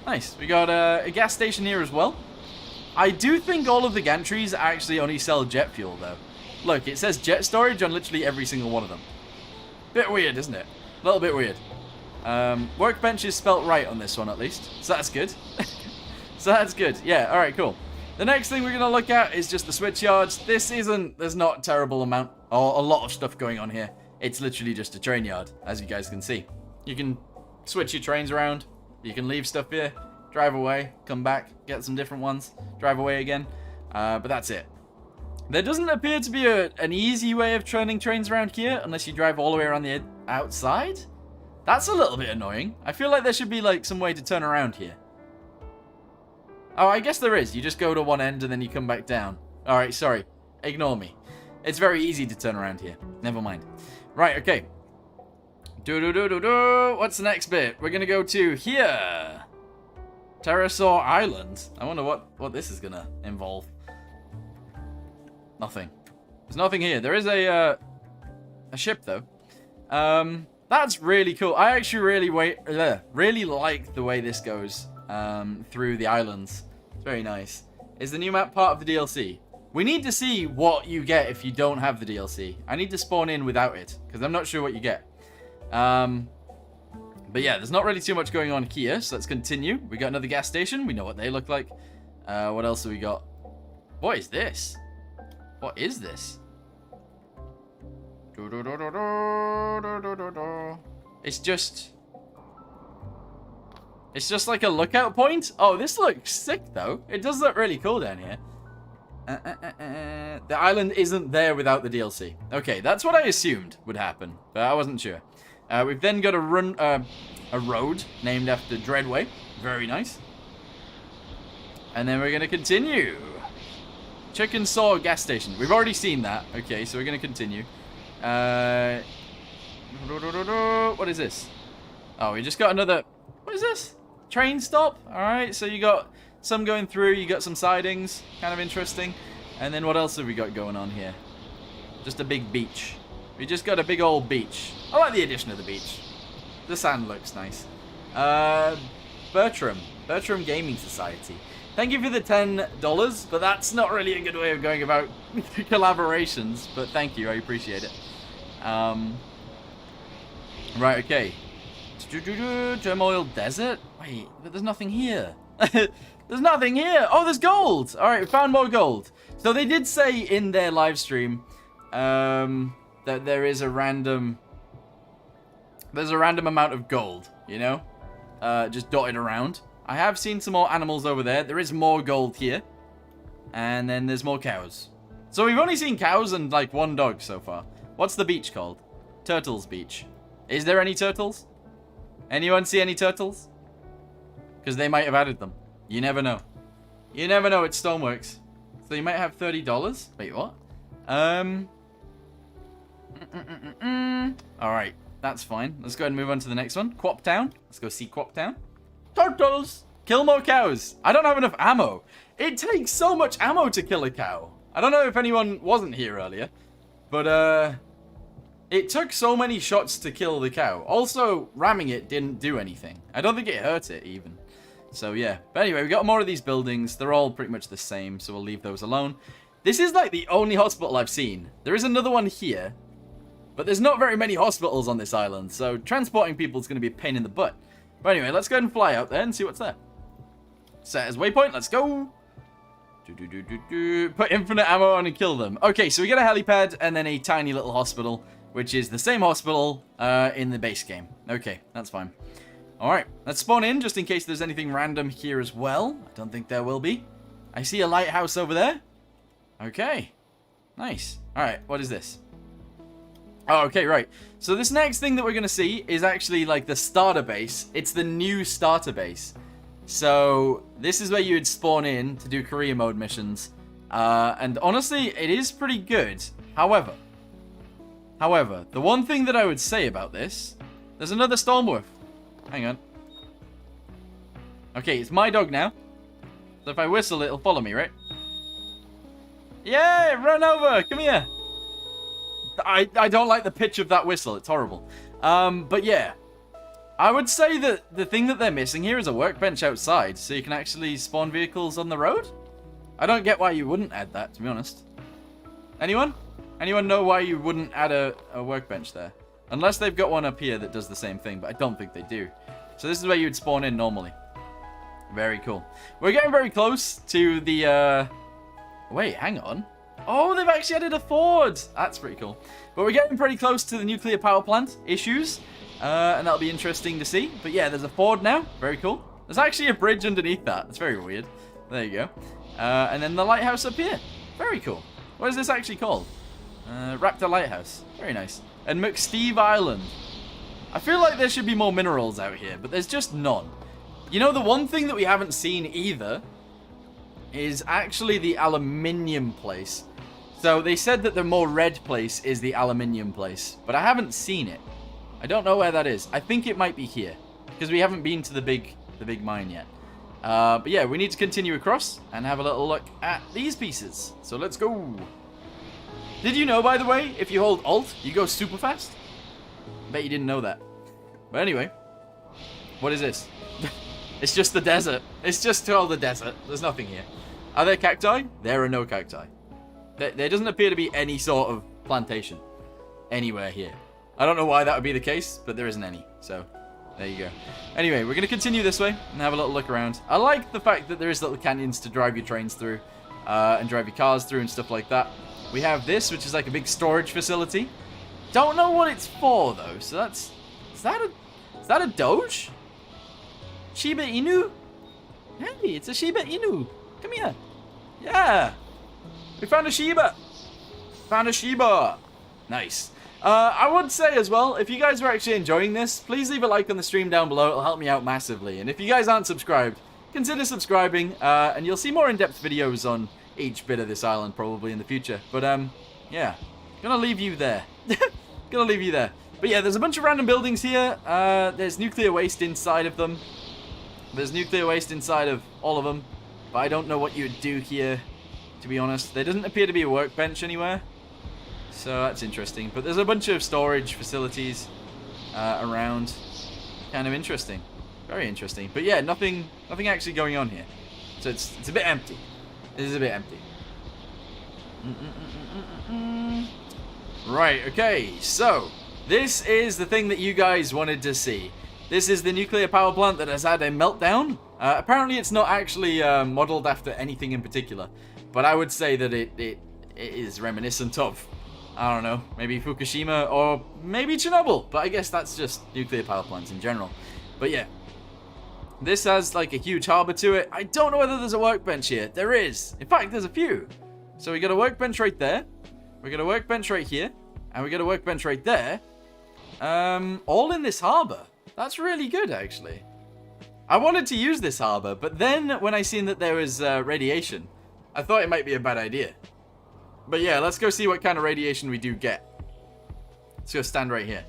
Nice. We got a gas station here as well. I do think all of the gantries actually only sell jet fuel, though. Look, it says jet storage on literally every single one of them. Bit weird, isn't it? A little bit weird. Workbench is spelt right on this one, at least. So that's good. So that's good. Yeah, alright, cool. The next thing we're going to look at is just the switch yards. There's not a terrible amount, or a lot of stuff going on here. It's literally just a train yard, as you guys can see. You can switch your trains around. You can leave stuff here, drive away, come back, get some different ones, drive away again. But that's it. There doesn't appear to be an easy way of turning trains around here, unless you drive all the way around the outside. That's a little bit annoying. I feel like there should be, like, some way to turn around here. Oh, I guess there is. You just go to one end and then you come back down. Alright, sorry. Ignore me. It's very easy to turn around here. Never mind. Right, okay. What's the next bit? We're gonna go to here. Pterosaur Island. I wonder what this is gonna involve. Nothing. There's nothing here. There is a ship, though. That's really cool. I actually really like the way this goes through the islands. It's very nice. Is the new map part of the DLC? We need to see what you get if you don't have the DLC. I need to spawn in without it, because I'm not sure what you get. But yeah, there's not really too much going on here, so let's continue. We got another gas station. We know what they look like. What else have we got? What is this? What is this? It's just like a lookout point. Oh, this looks sick, though. It does look really cool down here. The island isn't there without the DLC. Okay, that's what I assumed would happen, but I wasn't sure. We've then got a road named after Dreadway. Very nice. And then we're going to continue. Chicken Saw gas station. We've already seen that. Okay, so we're going to continue. What is this? Oh, we just got another... What is this? Train stop? Alright, so you got some going through. You got some sidings. Kind of interesting. And then what else have we got going on here? Just a big beach. We just got a big old beach. I like the addition of the beach. The sand looks nice. Bertram Gaming Society. Thank you for the $10, but that's not really a good way of going about collaborations, but thank you, I appreciate it. Right, okay. Turmoil Desert? Wait, but there's nothing here. There's nothing here! Oh, there's gold! Alright, we found more gold. So they did say in their live stream that there is a random... There's a random amount of gold, you know? Just dotted around. I have seen some more animals over there. There is more gold here. And then there's more cows. So we've only seen cows and, like, one dog so far. What's the beach called? Turtles Beach. Is there any turtles? Anyone see any turtles? Because they might have added them. You never know. You never know, it's Stormworks. So you might have $30. Wait, what? Alright, that's fine. Let's go ahead and move on to the next one. Quop Town. Let's go see Quop Town. Turtles! Kill more cows. I don't have enough ammo. It takes so much ammo to kill a cow. I don't know if anyone wasn't here earlier, but it took so many shots to kill the cow. Also, ramming it didn't do anything. I don't think it hurt it even. So yeah. But anyway, we got more of these buildings. They're all pretty much the same, so we'll leave those alone. This is like the only hospital I've seen. There is another one here, but there's not very many hospitals on this island, so transporting people is going to be a pain in the butt. But anyway, let's go ahead and fly out there and see what's there. Set as waypoint, let's go. Put infinite ammo on and kill them. Okay, so we get a helipad and then a tiny little hospital, which is the same hospital in the base game. Okay, that's fine. Alright, let's spawn in just in case there's anything random here as well. I don't think there will be. I see a lighthouse over there. Okay, nice. Alright, what is this? Oh, okay, right. So this next thing that we're going to see is actually like the starter base. It's the new starter base. So this is where you would spawn in to do career mode missions. And honestly, it is pretty good. However, the one thing that I would say about this, there's another Stormworks. Hang on. Okay, it's my dog now. So if I whistle, it'll follow me, right? Yeah, run over. Come here. I don't like the pitch of that whistle. It's horrible. But yeah. I would say that the thing that they're missing here is a workbench outside, so you can actually spawn vehicles on the road? I don't get why you wouldn't add that, to be honest. Anyone? Anyone know why you wouldn't add a workbench there? Unless they've got one up here that does the same thing, but I don't think they do. So this is where you would spawn in normally. Very cool. We're getting very close to the, Wait, hang on. Oh, they've actually added a ford. That's pretty cool. But we're getting pretty close to the nuclear power plant issues. And that'll be interesting to see. But yeah, there's a ford now. Very cool. There's actually a bridge underneath that. That's very weird. There you go. And then the lighthouse up here. Very cool. What is this actually called? Raptor Lighthouse. Very nice. And McSteve Island. I feel like there should be more minerals out here, but there's just none. You know, the one thing that we haven't seen either is actually the aluminium place. So they said that the more red place is the aluminium place, but I haven't seen it. I don't know where that is. I think it might be here, because we haven't been to the big mine yet. But yeah, we need to continue across and have a little look at these pieces. So let's go. Did you know, by the way, if you hold Alt, you go super fast? Bet you didn't know that. But anyway, what is this? It's just the desert. It's just all the desert. There's nothing here. Are there cacti? There are no cacti. There doesn't appear to be any sort of plantation anywhere here. I don't know why that would be the case, but there isn't any. So, there you go. Anyway, we're going to continue this way and have a little look around. I like the fact that there is little canyons to drive your trains through and drive your cars through and stuff like that. We have this, which is like a big storage facility. Don't know what it's for, though. So that's... Is that a Doge? Shiba Inu? Hey, it's a Shiba Inu. Come here. Yeah. We found a Shiba. Found a Shiba. Nice. I would say as well, if you guys are actually enjoying this, please leave a like on the stream down below. It'll help me out massively. And if you guys aren't subscribed, consider subscribing. And you'll see more in-depth videos on each bit of this island probably in the future. But, yeah. Gonna leave you there. Gonna leave you there. But yeah, there's a bunch of random buildings here. There's nuclear waste inside of them. There's nuclear waste inside of all of them. But I don't know what you would do here, to be honest. There doesn't appear to be a workbench anywhere. So that's interesting. But there's a bunch of storage facilities around. Kind of interesting. Very interesting. But yeah, nothing actually going on here. So it's a bit empty. It is a bit empty. Right, okay. So, this is the thing that you guys wanted to see. This is the nuclear power plant that has had a meltdown. Apparently it's not actually modeled after anything in particular. But I would say that it is reminiscent of, I don't know, maybe Fukushima or maybe Chernobyl. But I guess that's just nuclear power plants in general. But yeah. This has like a huge harbor to it. I don't know whether there's a workbench here. There is. In fact, there's a few. So we got a workbench right there. We got a workbench right here. And we got a workbench right there. All in this harbor. That's really good, actually. I wanted to use this harbor, but then when I seen that there was radiation, I thought it might be a bad idea. But yeah, let's go see what kind of radiation we do get. Let's go stand right here.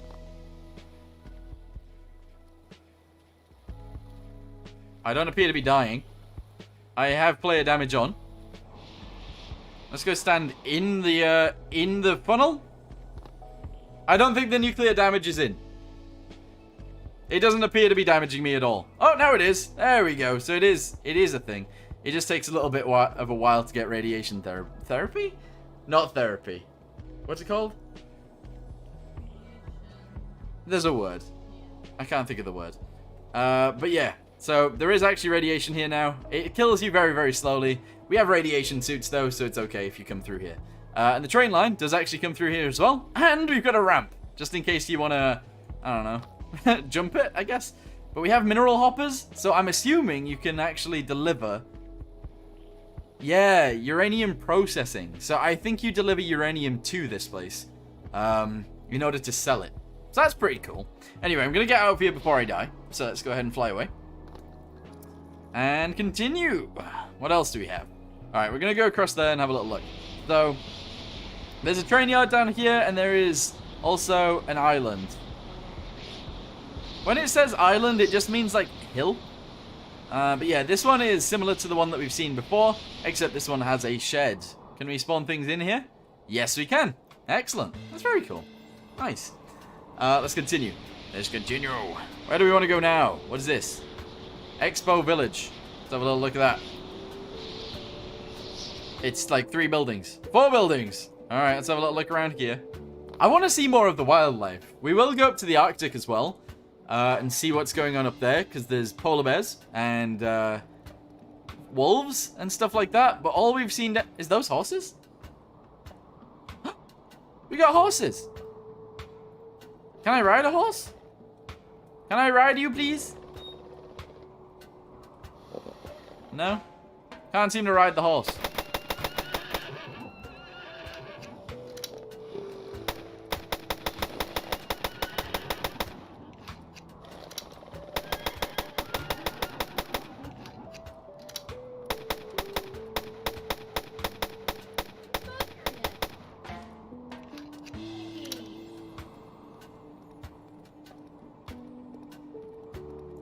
I don't appear to be dying. I have player damage on. Let's go stand in the funnel. I don't think the nuclear damage is in. It doesn't appear to be damaging me at all. Oh, now it is. There we go. So it is a thing. It just takes a little bit of a while to get radiation therapy? Not therapy. What's it called? There's a word. I can't think of the word. But yeah. So there is actually radiation here now. It kills you very, very slowly. We have radiation suits though, so it's okay if you come through here. And the train line does actually come through here as well. And we've got a ramp, just in case you want to, I don't know, jump it, I guess. But we have mineral hoppers, so I'm assuming you can actually deliver. Yeah, uranium processing. So I think you deliver uranium to this place in order to sell it. So that's pretty cool. Anyway, I'm going to get out of here before I die. So let's go ahead and fly away. And continue. What else do we have? Alright, we're going to go across there and have a little look. So, there's a train yard down here, and there is also an island. When it says island, it just means like hill. But yeah, this one is similar to the one that we've seen before, except this one has a shed. Can we spawn things in here? Yes, we can. Excellent. That's very cool. Nice. Let's continue. Let's continue. Where do we want to go now? What is this? Expo Village. Let's have a little look at that. It's like 3 buildings. 4 buildings. Alright, let's have a little look around here. I want to see more of the wildlife. We will go up to the Arctic as well. And see what's going on up there. Because there's polar bears. And wolves and stuff like that. But all we've seen... Is those horses? We got horses. Can I ride a horse? Can I ride you, please? No? Can't seem to ride the horse.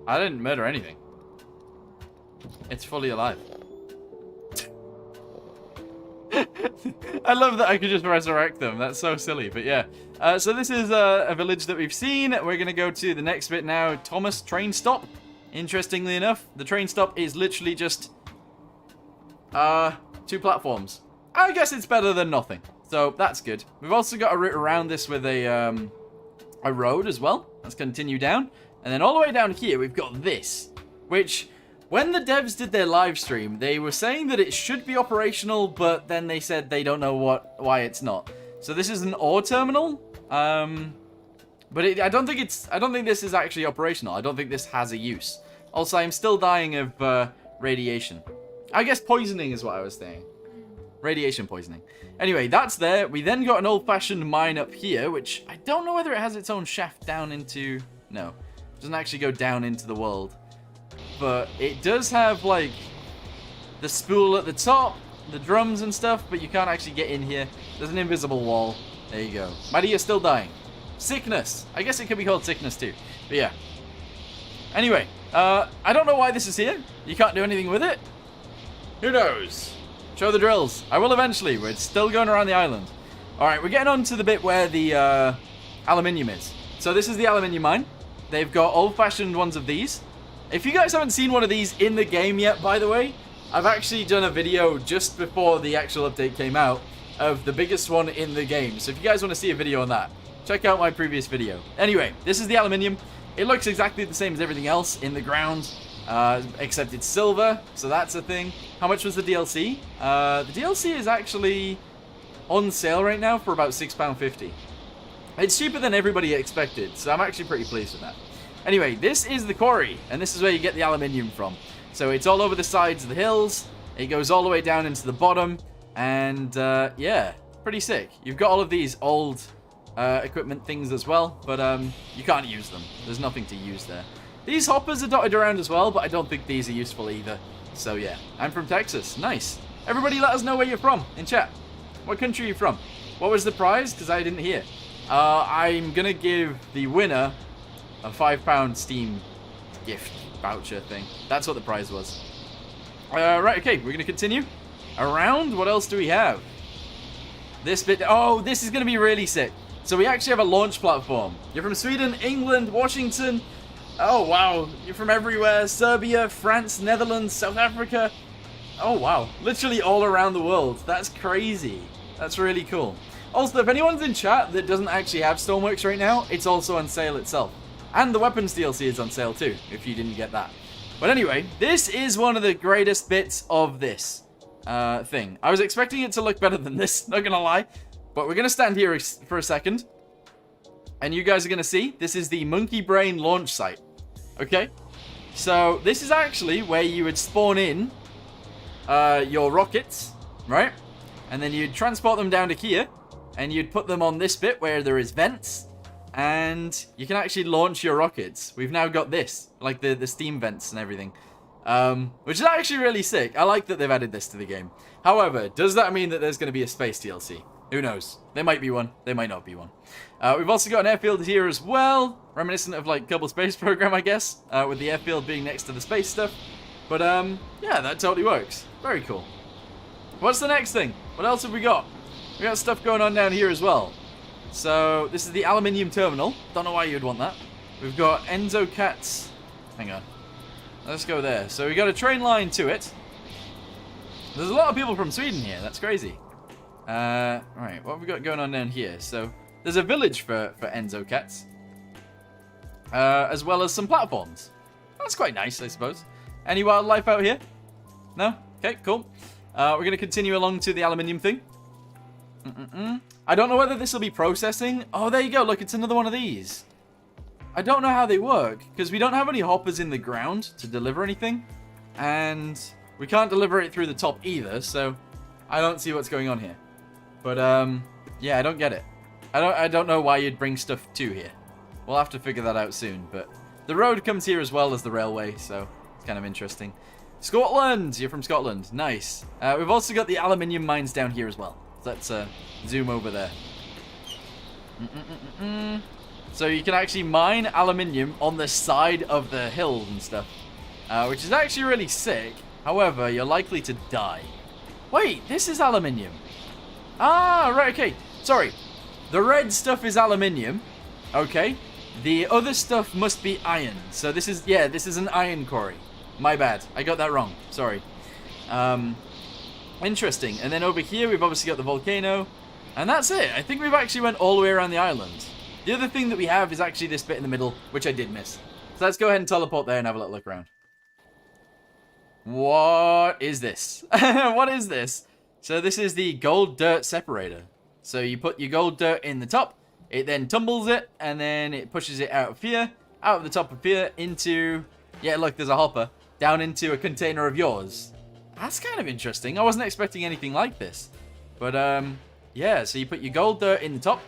I didn't murder anything. It's fully alive. I love that I could just resurrect them. That's so silly, but yeah. So this is a village that we've seen. We're going to go to the next bit now. Thomas train stop. Interestingly enough, the train stop is literally just 2 platforms. I guess it's better than nothing. So that's good. We've also got a route around this with a road as well. Let's continue down. And then all the way down here, we've got this, which, when the devs did their live stream, they were saying that it should be operational, but then they said they don't know why it's not. So this is an ore terminal, but I don't think this is actually operational. I don't think this has a use. Also, I'm still dying of radiation. I guess poisoning is what I was saying. Radiation poisoning. Anyway, that's there. We then got an old-fashioned mine up here, which I don't know whether it has its own shaft down into... No. Doesn't actually go down into the world, but it does have like the spool at the top, the drums and stuff, but you can't actually get in here. There's an invisible wall. There you go. Maddie is still dying. Sickness. I guess it could be called sickness too, but yeah. Anyway, I don't know why this is here. You can't do anything with it. Who knows? Show the drills. I will eventually. We're still going around the island. Alright, we're getting on to the bit where the aluminium is. So this is the aluminium mine. They've got old-fashioned ones of these. If you guys haven't seen one of these in the game yet, by the way, I've actually done a video just before the actual update came out of the biggest one in the game. So if you guys want to see a video on that, check out my previous video. Anyway, this is the aluminium. It looks exactly the same as everything else in the ground, except it's silver, so that's a thing. How much was the DLC? The DLC is actually on sale right now for about £6.50. It's cheaper than everybody expected, so I'm actually pretty pleased with that. Anyway, this is the quarry, and this is where you get the aluminium from. So it's all over the sides of the hills, it goes all the way down into the bottom, and yeah, pretty sick. You've got all of these old equipment things as well, but you can't use them. There's nothing to use there. These hoppers are dotted around as well, but I don't think these are useful either. So yeah, I'm from Texas. Nice. Everybody let us know where you're from in chat. What country are you from? What was the prize? Because I didn't hear. I'm going to give the winner a £5 Steam gift voucher thing. That's what the prize was. Right, okay, we're going to continue. Around, what else do we have? This bit, oh, this is going to be really sick. So we actually have a launch platform. You're from Sweden, England, Washington. Oh, wow. You're from everywhere. Serbia, France, Netherlands, South Africa. Oh, wow. Literally all around the world. That's crazy. That's really cool. Also, if anyone's in chat that doesn't actually have Stormworks right now, it's also on sale itself. And the weapons DLC is on sale too, if you didn't get that. But anyway, this is one of the greatest bits of this thing. I was expecting it to look better than this, not gonna lie. But we're gonna stand here for a second. And you guys are gonna see, this is the Monkey Brain launch site. Okay? So, this is actually where you would spawn in your rockets, right? And then you'd transport them down to here. And you'd put them on this bit where there is vents. And you can actually launch your rockets. We've now got this, like the steam vents and everything. Which is actually really sick. I like that they've added this to the game. However, does that mean that there's going to be a space DLC? Who knows? There might be one. There might not be one. We've also got an airfield here as well. Reminiscent of like Kerbal Space Program, I guess. With the airfield being next to the space stuff. But yeah, that totally works. Very cool. What's the next thing? What else have we got? We got stuff going on down here as well. So, this is the aluminium terminal. Don't know why you'd want that. We've got Enzo Cats. Hang on. Let's go there. So, we got a train line to it. There's a lot of people from Sweden here. That's crazy. Right, what have we got going on down here? So, there's a village for Enzo Cats. As well as some platforms. That's quite nice, I suppose. Any wildlife out here? No? Okay, cool. We're going to continue along to the aluminium thing. I don't know whether this will be processing. Oh, there you go. Look, it's another one of these. I don't know how they work, because we don't have any hoppers in the ground to deliver anything. And we can't deliver it through the top either, so I don't see what's going on here. But, yeah, I don't get it. I don't know why you'd bring stuff to here. We'll have to figure that out soon, but the road comes here as well as the railway, so it's kind of interesting. Scotland! You're from Scotland. Nice. We've also got the aluminium mines down here as well. Let's zoom over there. So you can actually mine aluminium on the side of the hill and stuff. Which is actually really sick. However, you're likely to die. Wait, this is aluminium. Ah, right, okay. Sorry. The red stuff is aluminium. Okay. The other stuff must be iron. So this is, yeah, this is an iron quarry. My bad. I got that wrong. Sorry. Interesting. And then over here, we've obviously got the volcano. And that's it. I think we've actually went all the way around the island. The other thing that we have is actually this bit in the middle, which I did miss. So let's go ahead and teleport there and have a little look around. What is this? What is this? So this is the gold dirt separator. So you put your gold dirt in the top. It then tumbles it, and then it pushes it out of here, out of the top of here, into... Yeah, look, there's a hopper. Down into a container of yours. That's kind of interesting. I wasn't expecting anything like this. But, yeah, so you put your gold dirt in the top,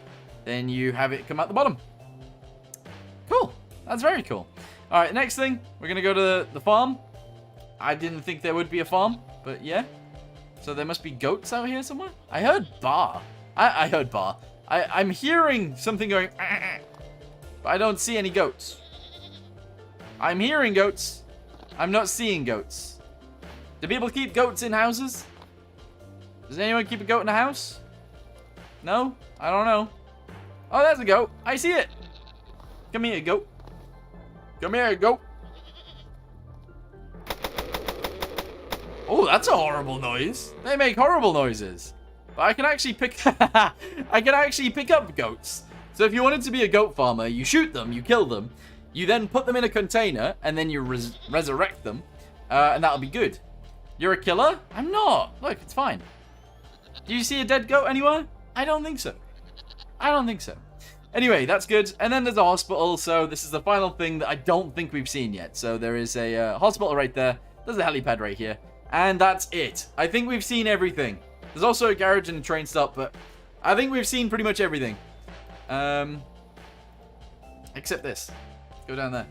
then you have it come out the bottom. Cool. That's very cool. All right, next thing, we're going to go to the farm. I didn't think there would be a farm, but yeah. So there must be goats out here somewhere. I heard bar. I heard bar. I'm hearing something going, but I don't see any goats. I'm hearing goats. I'm not seeing goats. Do people keep goats in houses? Does anyone keep a goat in a house? No? I don't know. Oh, there's a goat. I see it. Come here, goat. Come here, goat. Oh, that's a horrible noise. They make horrible noises. But I can actually pick... I can actually pick up goats. So if you wanted to be a goat farmer, you shoot them, you kill them. You then put them in a container, and then you resurrect them. And that'll be good. You're a killer? I'm not. Look, it's fine. Do you see a dead goat anywhere? I don't think so. I don't think so. Anyway, that's good. And then there's a hospital. So this is the final thing that I don't think we've seen yet. So there is a hospital right there. There's a helipad right here. And that's it. I think we've seen everything. There's also a garage and a train stop, but I think we've seen pretty much everything. Except this. Go down there.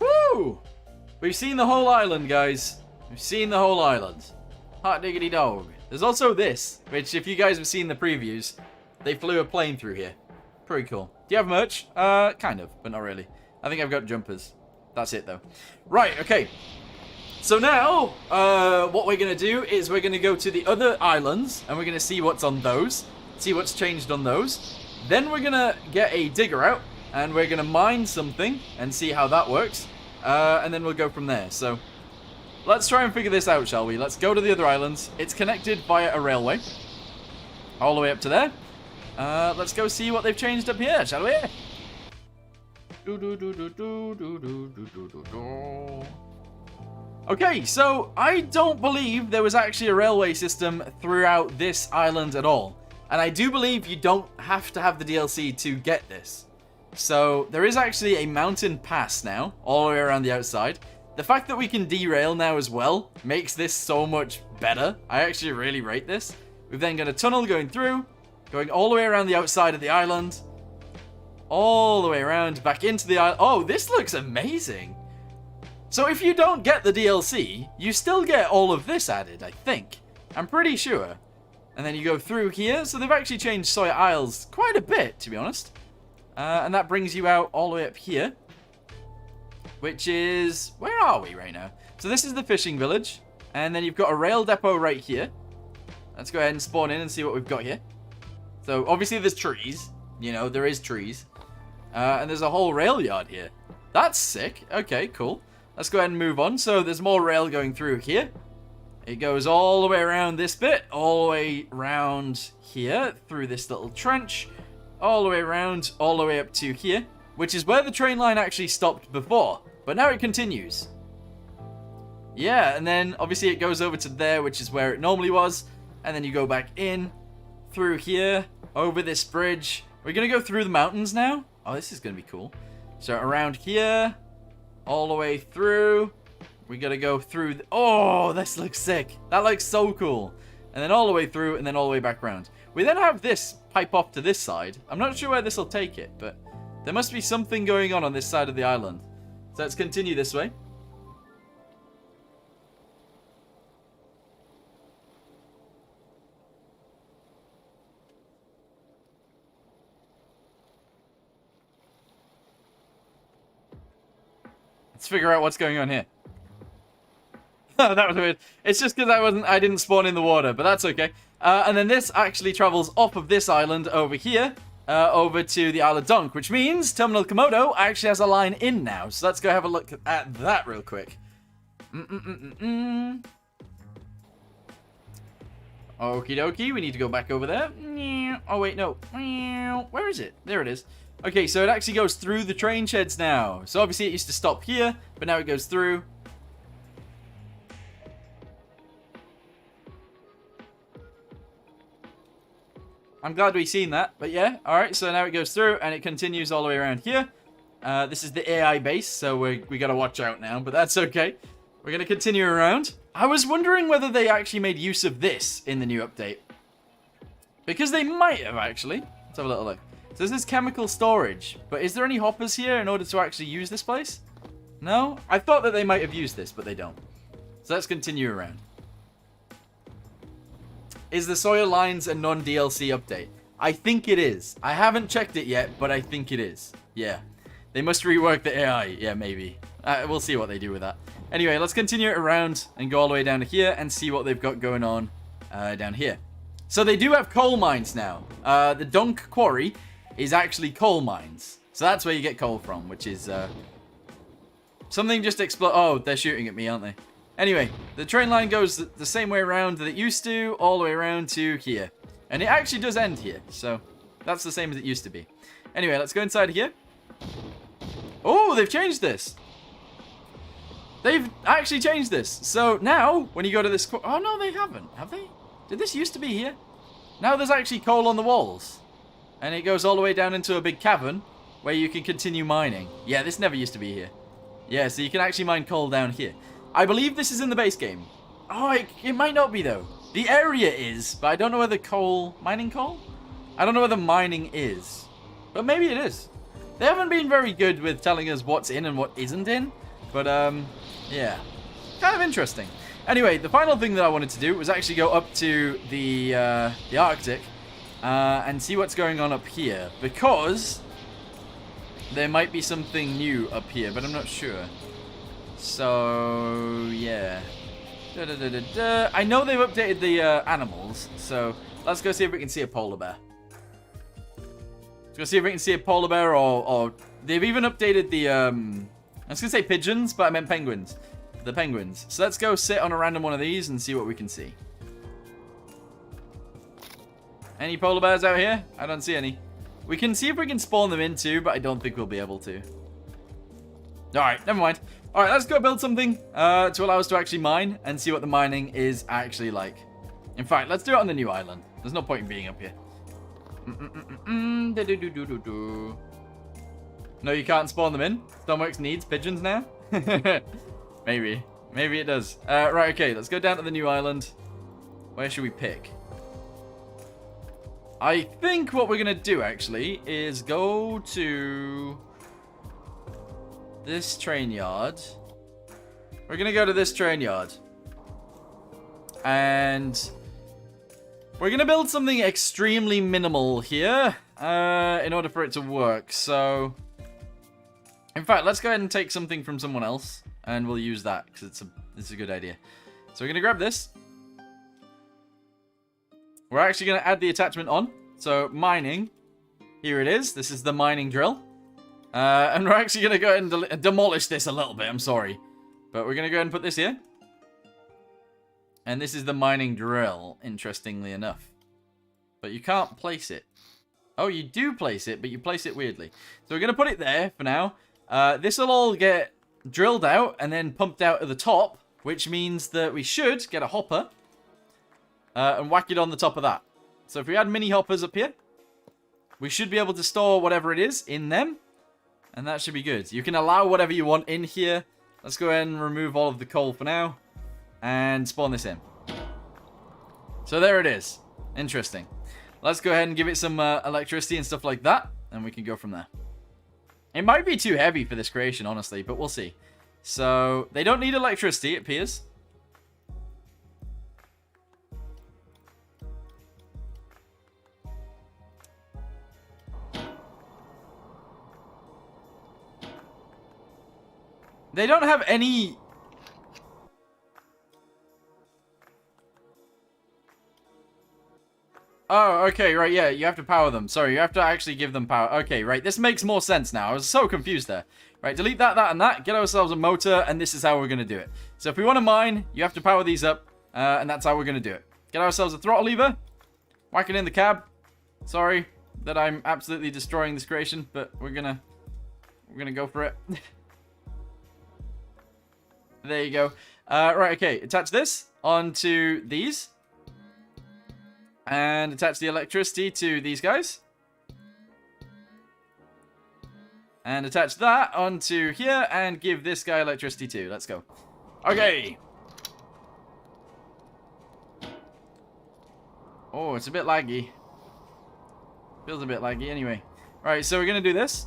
Woo! We've seen the whole island, guys. We've seen the whole island. Hot diggity dog. There's also this, which if you guys have seen the previews, they flew a plane through here. Pretty cool. Do you have merch? Kind of, but not really. I think I've got jumpers. That's it, though. Right, okay. So now, what we're going to do is we're going to go to the other islands, and we're going to see what's on those, see what's changed on those. Then we're going to get a digger out, and we're going to mine something and see how that works. And then we'll go from there. So let's try and figure this out, shall we? Let's go to the other islands. It's connected via a railway all the way up to there. Let's go see what they've changed up here, shall we? Okay, so I don't believe there was actually a railway system throughout this island at all. And I do believe you don't have to have the DLC to get this. So there is actually a mountain pass now, all the way around the outside. The fact that we can derail now as well makes this so much better. I actually really rate this. We've then got a tunnel going through, going all the way around the outside of the island. All the way around, back into the island. Oh, this looks amazing. So if you don't get the DLC, you still get all of this added, I think. I'm pretty sure. And then you go through here. So they've actually changed Sawyer Isles quite a bit, to be honest. And that brings you out all the way up here. Which is... where are we right now? So this is the fishing village. And then you've got a rail depot right here. Let's go ahead and spawn in and see what we've got here. So obviously there's trees. You know, there is trees. And there's a whole rail yard here. That's sick. Okay, cool. Let's go ahead and move on. So there's more rail going through here. It goes all the way around this bit. All the way around here. Through this little trench. All the way around. All the way up to here. Which is where the train line actually stopped before. But now it continues. Yeah, and then obviously it goes over to there, which is where it normally was. And then you go back in. Through here. Over this bridge. We're going to go through the mountains now. Oh, this is going to be cool. So around here. All the way through. We got to go through. Oh, this looks sick. That looks so cool. And then all the way through and then all the way back around. We then have this pipe off to this side. I'm not sure where this will take it, but there must be something going on this side of the island. So let's continue this way. Let's figure out what's going on here. That was weird. It's just because I didn't spawn in the water, but that's okay. And then this actually travels off of this island over here, over to the Isle of Dunk, which means Terminal Komodo actually has a line in now. So let's go have a look at that real quick. Okie dokie, we need to go back over there. Oh wait, no. Where is it? There it is. Okay, so it actually goes through the train sheds now. So obviously it used to stop here, but now it goes through. I'm glad we've seen that, but yeah. Alright, so now it goes through, and it continues all the way around here. This is the AI base, so we gotta watch out now, but that's okay. We're gonna continue around. I was wondering whether they actually made use of this in the new update. Because they might have, actually. Let's have a little look. So this is chemical storage, but is there any hoppers here in order to actually use this place? No? I thought that they might have used this, but they don't. So let's continue around. Is the Sawyer Lines a non-DLC update? I think it is. I haven't checked it yet, but I think it is. Yeah. They must rework the AI. Yeah, maybe. We'll see what they do with that. Anyway, let's continue it around and go all the way down to here and see what they've got going on down here. So they do have coal mines now. The Dunk Quarry is actually coal mines. So that's where you get coal from, which is... something just explode. Oh, they're shooting at me, aren't they? Anyway, the train line goes the same way around that it used to, all the way around to here. And it actually does end here, so that's the same as it used to be. Anyway, let's go inside here. Oh, they've changed this. They've actually changed this. So now, when you go to this... Oh, no, they haven't. Have they? Did this used to be here? Now there's actually coal on the walls. And it goes all the way down into a big cavern where you can continue mining. Yeah, this never used to be here. Yeah, so you can actually mine coal down here. I believe this is in the base game. Oh, it might not be, though. The area is, but I don't know whether mining coal? I don't know whether mining is. But maybe it is. They haven't been very good with telling us what's in and what isn't in. But, yeah. Kind of interesting. Anyway, the final thing that I wanted to do was actually go up to the Arctic and see what's going on up here. Because there might be something new up here, but I'm not sure. So, yeah. I know they've updated the animals, so let's go see if we can see a polar bear. Let's go see if we can see a polar bear, or they've even updated the, I was going to say pigeons, but I meant penguins. The penguins. So let's go sit on a random one of these and see what we can see. Any polar bears out here? I don't see any. We can see if we can spawn them in too, but I don't think we'll be able to. Alright, never mind. Alright, let's go build something to allow us to actually mine and see what the mining is actually like. In fact, let's do it on the new island. There's no point in being up here. No, you can't spawn them in. Stormworks needs pigeons now. Maybe. Maybe it does. Right, okay, let's go down to the new island. Where should we pick? I think what we're going to do, actually, is go to this train yard. We're going to go to this train yard. And we're going to build something extremely minimal here in order for it to work. So, in fact, let's go ahead and take something from someone else. And we'll use that because it's a good idea. So we're going to grab this. We're actually going to add the attachment on. So, mining. Here it is. This is the mining drill. And we're actually going to go ahead and demolish this a little bit. I'm sorry. But we're going to go ahead and put this here. And this is the mining drill, interestingly enough. But you can't place it. Oh, you do place it, but you place it weirdly. So we're going to put it there for now. This will all get drilled out and then pumped out at the top. Which means that we should get a hopper. And whack it on the top of that. So if we add mini hoppers up here, we should be able to store whatever it is in them. And that should be good. You can allow whatever you want in here. Let's go ahead and remove all of the coal for now. And spawn this in. So there it is. Interesting. Let's go ahead and give it some electricity and stuff like that. And we can go from there. It might be too heavy for this creation, honestly. But we'll see. So they don't need electricity, it appears. They don't have any... Oh, okay, right, yeah, you have to power them. Sorry, you have to actually give them power. Okay, right, this makes more sense now. I was so confused there. Right, delete that, that, and that. Get ourselves a motor, and this is how we're going to do it. So if we want to mine, you have to power these up, and that's how we're going to do it. Get ourselves a throttle lever. Whack it in the cab. Sorry that I'm absolutely destroying this creation, but we're gonna go for it. There you go. Right, okay. Attach this onto these. And attach the electricity to these guys. And attach that onto here and give this guy electricity too. Let's go. Okay. Oh, it's a bit laggy. Feels a bit laggy anyway. Right, so we're going to do this.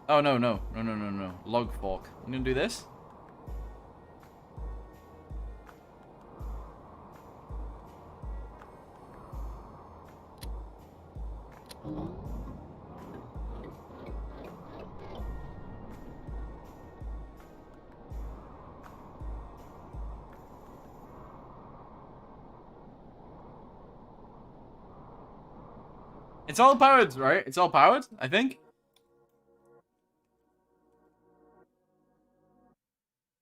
Oh, no. Log fork. I'm going to do this. It's all powered, right? It's all powered, I think.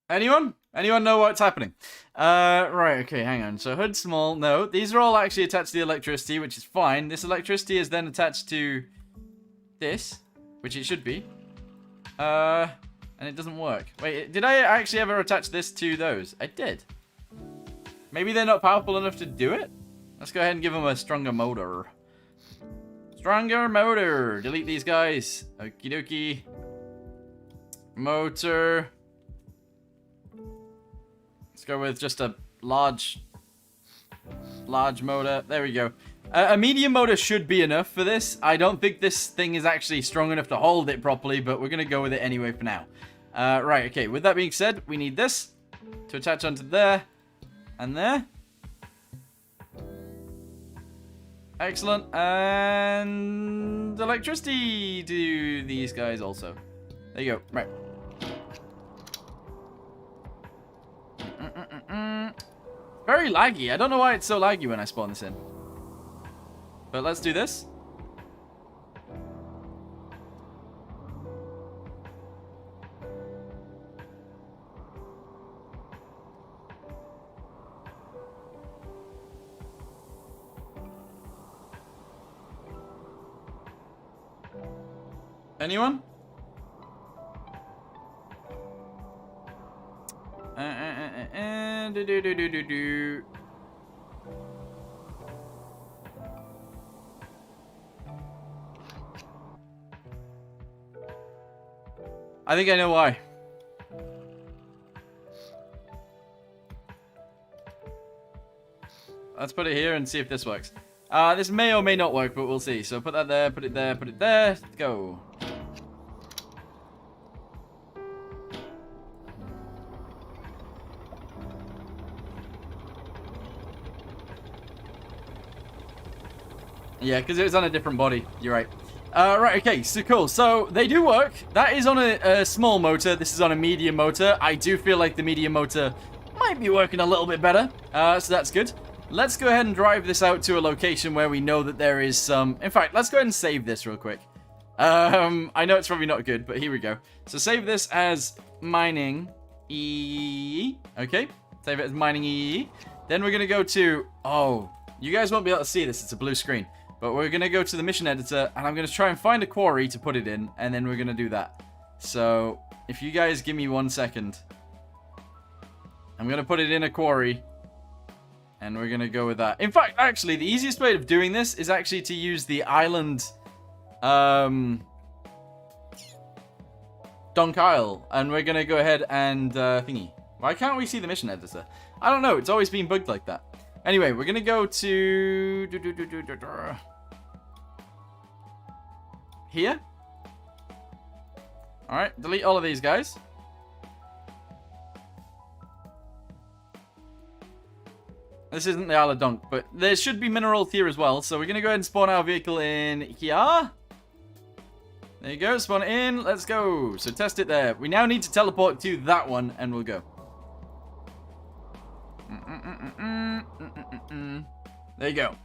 Anyone? Anyone know what's happening? Right, okay, hang on. So hood small, no. These are all actually attached to the electricity, which is fine. This electricity is then attached to this, which it should be. And it doesn't work. Wait, did I actually ever attach this to those? I did. Maybe they're not powerful enough to do it? Let's go ahead and give them a stronger motor. Stronger motor. Delete these guys. Okie dokie. Motor. Let's go with just a large motor. There we go. A medium motor should be enough for this. I don't think this thing is actually strong enough to hold it properly, but we're going to go with it anyway for now. Right, okay. With that being said, we need this to attach onto there and there. Excellent. And electricity to these guys also. There you go. Right. Very laggy. I don't know why it's so laggy when I spawn this in. But let's do this. Anyone? Do. I think I know why. Let's put it here and see if this works. This may or may not work, but we'll see. So put that there, put it there, put it there. Go. Yeah, because it was on a different body. You're right. Right, okay, so cool. So, they do work. That is on a small motor. This is on a medium motor. I do feel like the medium motor might be working a little bit better. So that's good. Let's go ahead and drive this out to a location where we know that there is some... In fact, let's go ahead and save this real quick. I know it's probably not good, but here we go. So, save this as mining E. Okay, save it as mining E. Then we're going to go to... Oh, you guys won't be able to see this. It's a blue screen. But we're going to go to the mission editor, and I'm going to try and find a quarry to put it in, and then we're going to do that. So, if you guys give me 1 second, I'm going to put it in a quarry, and we're going to go with that. In fact, actually, the easiest way of doing this is actually to use the island, Donk Isle, and we're going to go ahead and, thingy. Why can't we see the mission editor? I don't know, it's always been bugged like that. Anyway, we're going to go to... Here. Alright, delete all of these guys. This isn't the Isle of Donk, but there should be minerals here as well. So we're going to go ahead and spawn our vehicle in here. There you go, spawn it in. Let's go. So test it there. We now need to teleport to that one, and we'll go. There you go.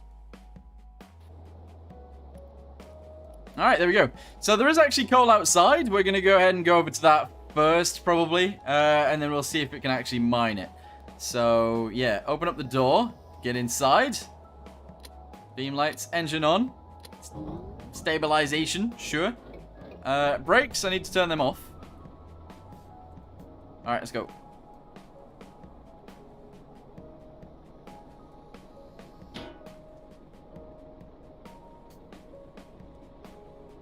Alright, there we go. So there is actually coal outside. We're going to go ahead and go over to that first, probably. And then we'll see if it can actually mine it. So, yeah. Open up the door. Get inside. Beam lights. Engine on. Stabilization. Sure. Brakes. I need to turn them off. Alright, let's go.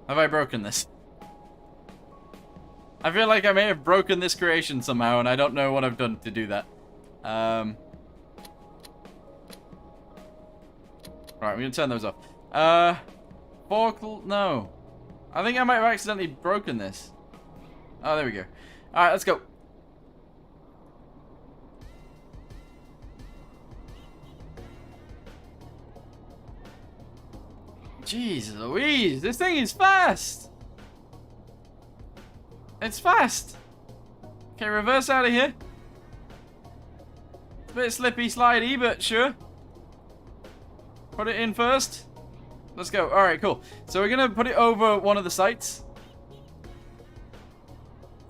Have I broken this? I feel like I may have broken this creation somehow, and I don't know what I've done to do that. Right, we're gonna turn those off. No. I think I might have accidentally broken this. Oh, there we go. Alright, let's go. Jeez Louise, this thing is fast! It's fast! Okay, reverse out of here. It's a bit slippy, slidey, but sure. Put it in first. Let's go. Alright, cool. So we're gonna put it over one of the sites.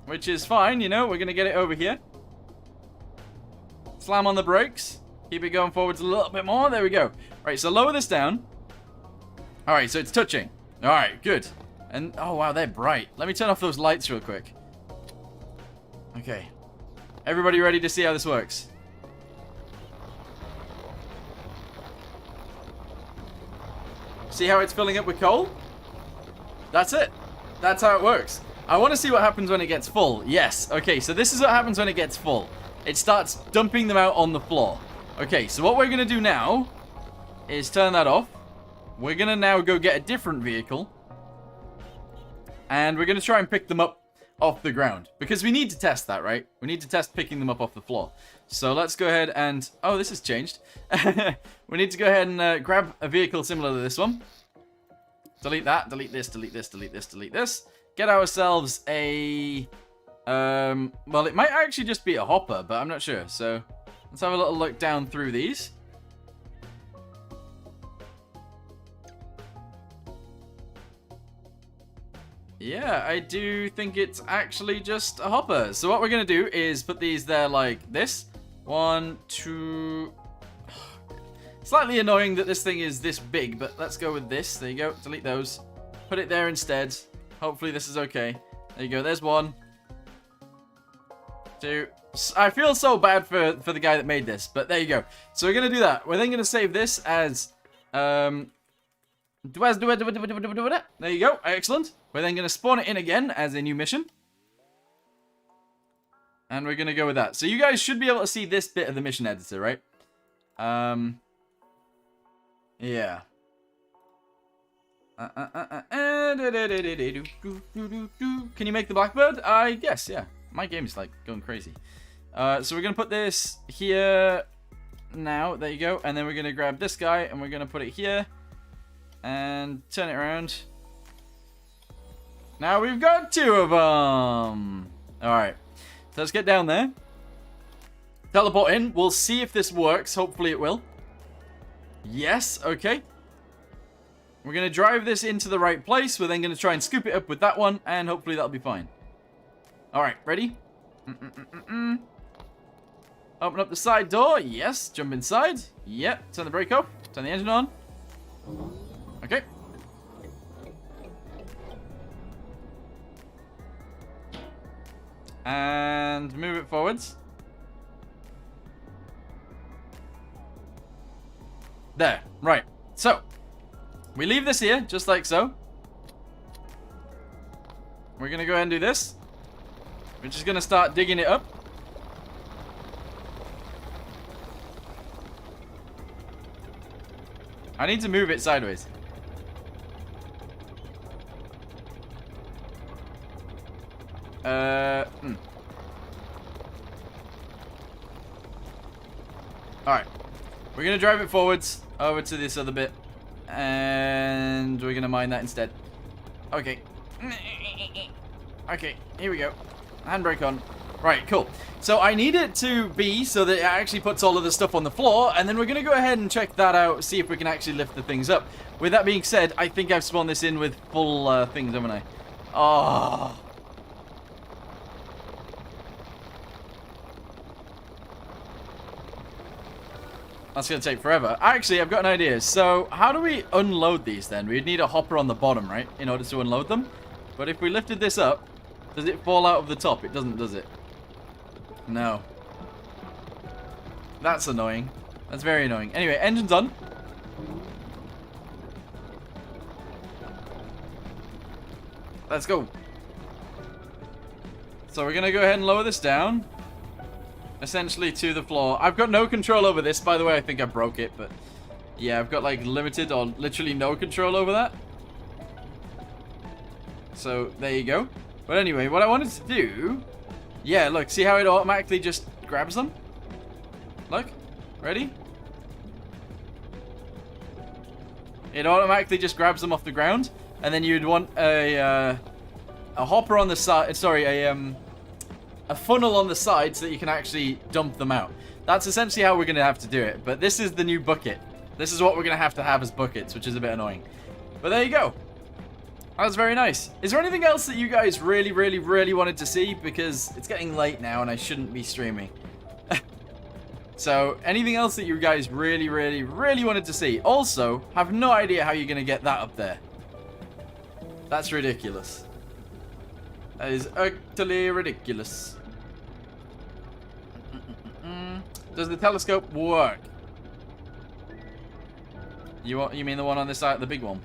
Which is fine, you know, we're gonna get it over here. Slam on the brakes. Keep it going forwards a little bit more. There we go. Right, so lower this down. Alright, so it's touching. Alright, good. And, oh wow, they're bright. Let me turn off those lights real quick. Okay. Everybody ready to see how this works? See how it's filling up with coal? That's it. That's how it works. I want to see what happens when it gets full. Yes. Okay, so this is what happens when it gets full. It starts dumping them out on the floor. Okay, so what we're going to do now is turn that off. We're going to now go get a different vehicle. And we're going to try and pick them up off the ground. Because we need to test that, right? We need to test picking them up off the floor. So let's go ahead and... Oh, this has changed. We need to go ahead and grab a vehicle similar to this one. Delete that. Delete this, delete this, delete this, delete this. get ourselves a... well, it might actually just be a hopper, but I'm not sure. So let's have a little look down through these. Yeah, I do think it's actually just a hopper. So what we're going to do is put these there like this. 1, 2... Slightly annoying that this thing is this big, but let's go with this. There you go. Delete those. Put it there instead. Hopefully this is okay. There you go. There's 1. 2. I feel so bad for the guy that made this, but there you go. So we're going to do that. We're then going to save this as... there you go. Excellent. We're then going to spawn it in again as a new mission. And we're going to go with that. So you guys should be able to see this bit of the mission editor, right? Yeah. Can you make the blackbird? I guess, yeah. My game is like going crazy. So we're going to put this here now. There you go. And then we're going to grab this guy and we're going to put it here. And turn it around. Now we've got 2 of them. Alright. So let's get down there. Teleport in. We'll see if this works. Hopefully it will. Yes. Okay. We're going to drive this into the right place. We're then going to try and scoop it up with that one. And hopefully that'll be fine. Alright. Ready? Open up the side door. Yes. Jump inside. Yep. Turn the brake off. Turn the engine on. Okay. And move it forwards. There. Right. So, we leave this here, just like so. We're going to go ahead and do this. We're just going to start digging it up. I need to move it sideways. Alright. We're going to drive it forwards over to this other bit. And we're going to mine that instead. Okay. Okay, here we go. Handbrake on. Right, cool. So I need it to be so that it actually puts all of the stuff on the floor. And then we're going to go ahead and check that out. See if we can actually lift the things up. With that being said, I think I've spawned this in with full things, haven't I? Oh... That's going to take forever. Actually, I've got an idea. So, how do we unload these then? We'd need a hopper on the bottom, right? In order to unload them. But if we lifted this up, does it fall out of the top? It doesn't, does it? No. That's annoying. That's very annoying. Anyway, engine's on. Let's go. So, we're going to go ahead and lower this down. Essentially to the floor. I've got no control over this, by the way. I think I broke it, but yeah, I've got like limited or literally no control over that. So there you go. But anyway, what I wanted to do, yeah, look, see how it automatically just grabs them? Look, ready? It automatically just grabs them off the ground, and then you'd want a hopper on the side. Sorry, a funnel on the side so that you can actually dump them out. That's essentially how we're going to have to do it. But this is the new bucket. This is what we're going to have as buckets, which is a bit annoying. But there you go. That's very nice. Is there anything else that you guys really, really, really wanted to see? Because it's getting late now and I shouldn't be streaming. So, anything else that you guys really, really, really wanted to see? Also, have no idea how you're going to get that up there. That's ridiculous. That is utterly ridiculous. Does the telescope work? You mean the one on this side, the big one?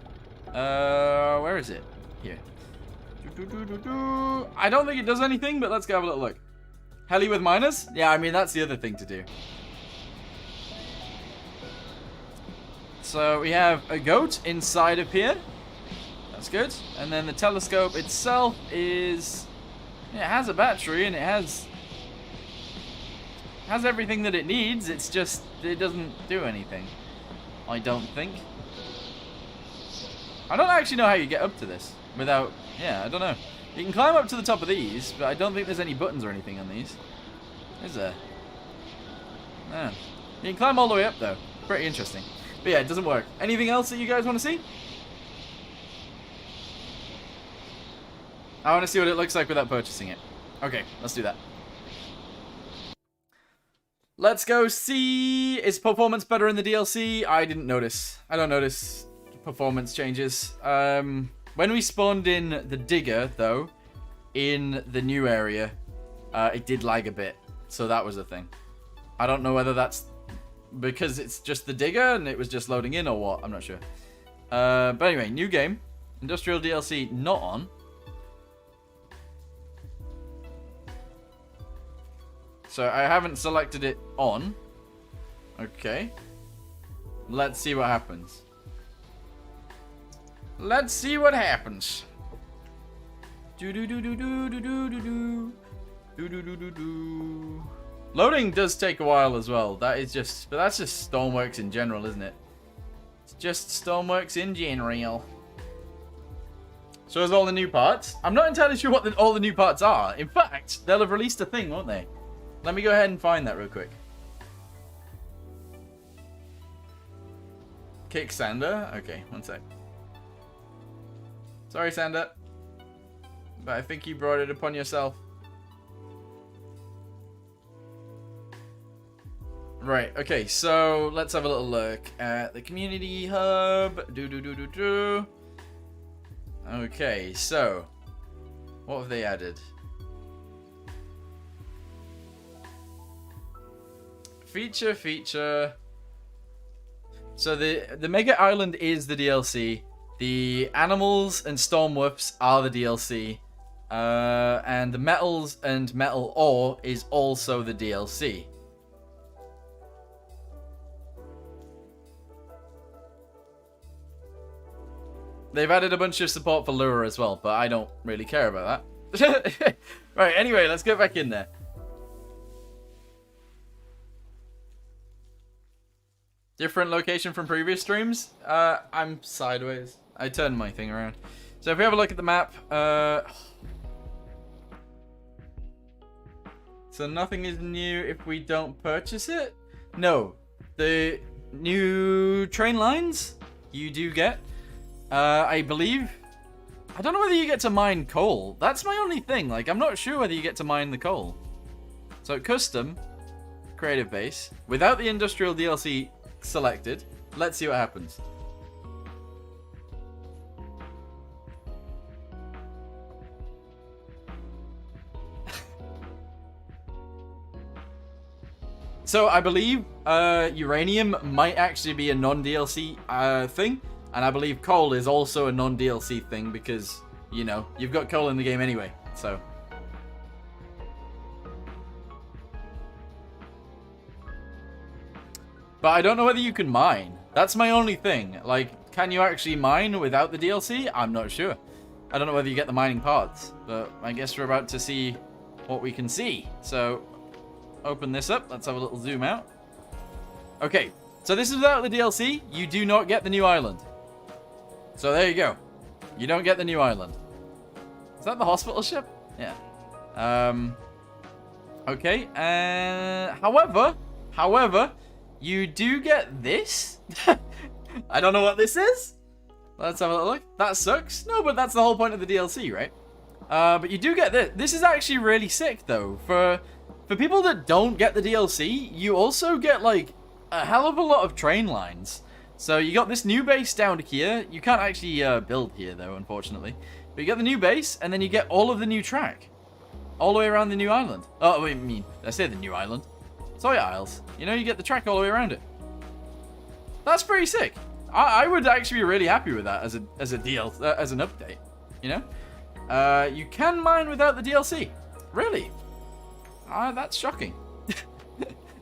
Where is it? Here. I don't think it does anything, but let's go have a little look. Heli with miners? Yeah, I mean, that's the other thing to do. So we have a goat inside of here. That's good. And then the telescope itself is... it has a battery and it has everything that it needs. It's just, it doesn't do anything. I don't think. I don't actually know how you get up to this without... yeah, I don't know. You can climb up to the top of these, but I don't think there's any buttons or anything on these. Is there? Man. You can climb all the way up, though. Pretty interesting. But yeah, it doesn't work. Anything else that you guys want to see? I want to see what it looks like without purchasing it. Okay, let's do that. Let's go see... Is performance better in the DLC? I didn't notice. I don't notice performance changes. When we spawned in the digger, though, in the new area, it did lag a bit. So that was a thing. I don't know whether that's because it's just the digger and it was just loading in or what. I'm not sure. But anyway, new game. Industrial DLC not on. So I haven't selected it on. Okay. Let's see what happens. Let's see what happens. Do do do do do do do do do do do do do do. Loading does take a while as well. That is just, but that's just Stormworks in general, isn't it? It's just Stormworks in general. So there's all the new parts. I'm not entirely sure what all the new parts are. In fact, they'll have released a thing, won't they? Let me go ahead and find that real quick. Kick Sander. Okay, one sec. Sorry, Sander. But I think you brought it upon yourself. Right, okay, so let's have a little look at the community hub. Okay, so what have they added? Feature. So the Mega Island is the DLC. The animals and Stormworks are the DLC. And the metals and metal ore is also the DLC. They've added a bunch of support for Lure as well, but I don't really care about that. Right, anyway, let's get back in there. Different location from previous streams? I'm sideways. I turned my thing around. So if we have a look at the map, so nothing is new if we don't purchase it? No. The new train lines you do get, I believe. I don't know whether you get to mine coal. That's my only thing. Like, I'm not sure whether you get to mine the coal. So custom, creative base, without the industrial DLC selected. Let's see what happens. So I believe uranium might actually be a non-DLC thing, and I believe coal is also a non-DLC thing because, you know, you've got coal in the game anyway, so. But I don't know whether you can mine. That's my only thing. Like, can you actually mine without the DLC? I'm not sure. I don't know whether you get the mining parts, but I guess we're about to see what we can see. So, open this up. Let's have a little zoom out. Okay, so this is without the DLC. You do not get the new island. So there you go. You don't get the new island. Is that the hospital ship? Yeah. Okay, however, you do get this. I don't know what this is. Let's have a look. That sucks. No, but that's the whole point of the DLC, right? But you do get this. This is actually really sick, though. For people that don't get the DLC, you also get, like, a hell of a lot of train lines. So you got this new base down here. You can't actually build here, though, unfortunately. But you get the new base, and then you get all of the new track. All the way around the new island. Oh, wait, I mean, did I say the new island? Soy Isles. You know, you get the track all the way around it. That's pretty sick. I would actually be really happy with that as a deal, as an update. You know, you can mine without the DLC. Really? That's shocking.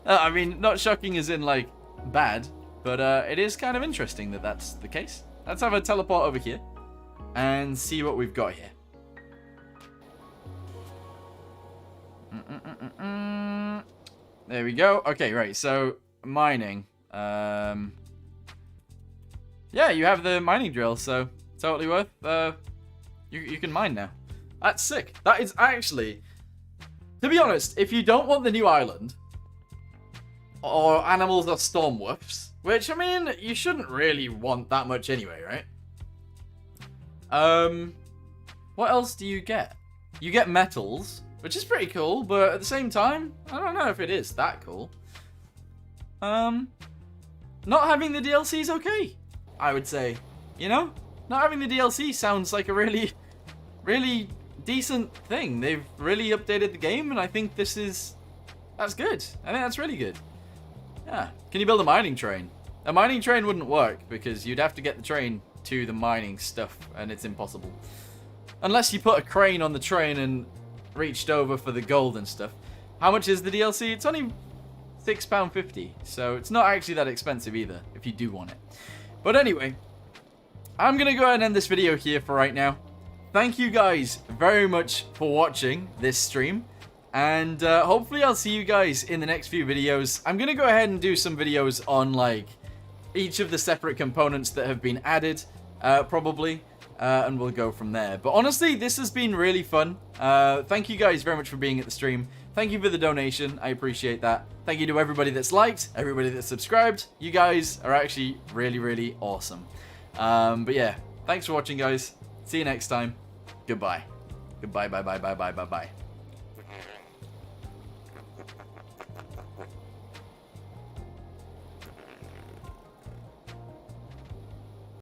I mean, not shocking as in like bad, but it is kind of interesting that that's the case. Let's have a teleport over here and see what we've got here. There we go. Okay, right. So mining. Yeah, you have the mining drill, so totally worth. You can mine now. That's sick. That is actually, to be honest, if you don't want the new island, or animals or Stormworks, which, I mean, you shouldn't really want that much anyway, right? What else do you get? You get metals, which is pretty cool, but at the same time, I don't know if it is that cool. Not having the DLC is okay, I would say. You know? Not having the DLC sounds like a really, really decent thing. They've really updated the game, and I think that's good. I think that's really good. Yeah. Can you build a mining train? A mining train wouldn't work, because you'd have to get the train to the mining stuff, and it's impossible. Unless you put a crane on the train and reached over for the gold and stuff. How much is the DLC? It's only £6.50, so it's not actually that expensive either, if you do want it. But anyway, I'm going to go ahead and end this video here for right now. Thank you guys very much for watching this stream, and hopefully I'll see you guys in the next few videos. I'm going to go ahead and do some videos on, like, each of the separate components that have been added, probably, and we'll go from there. But honestly, this has been really fun. Thank you guys very much for being at the stream. Thank you for the donation. I appreciate that. Thank you to everybody that's liked, everybody that's subscribed. You guys are actually really, really awesome. But yeah, thanks for watching, guys. See you next time. Goodbye. Goodbye, bye, bye, bye, bye, bye, bye.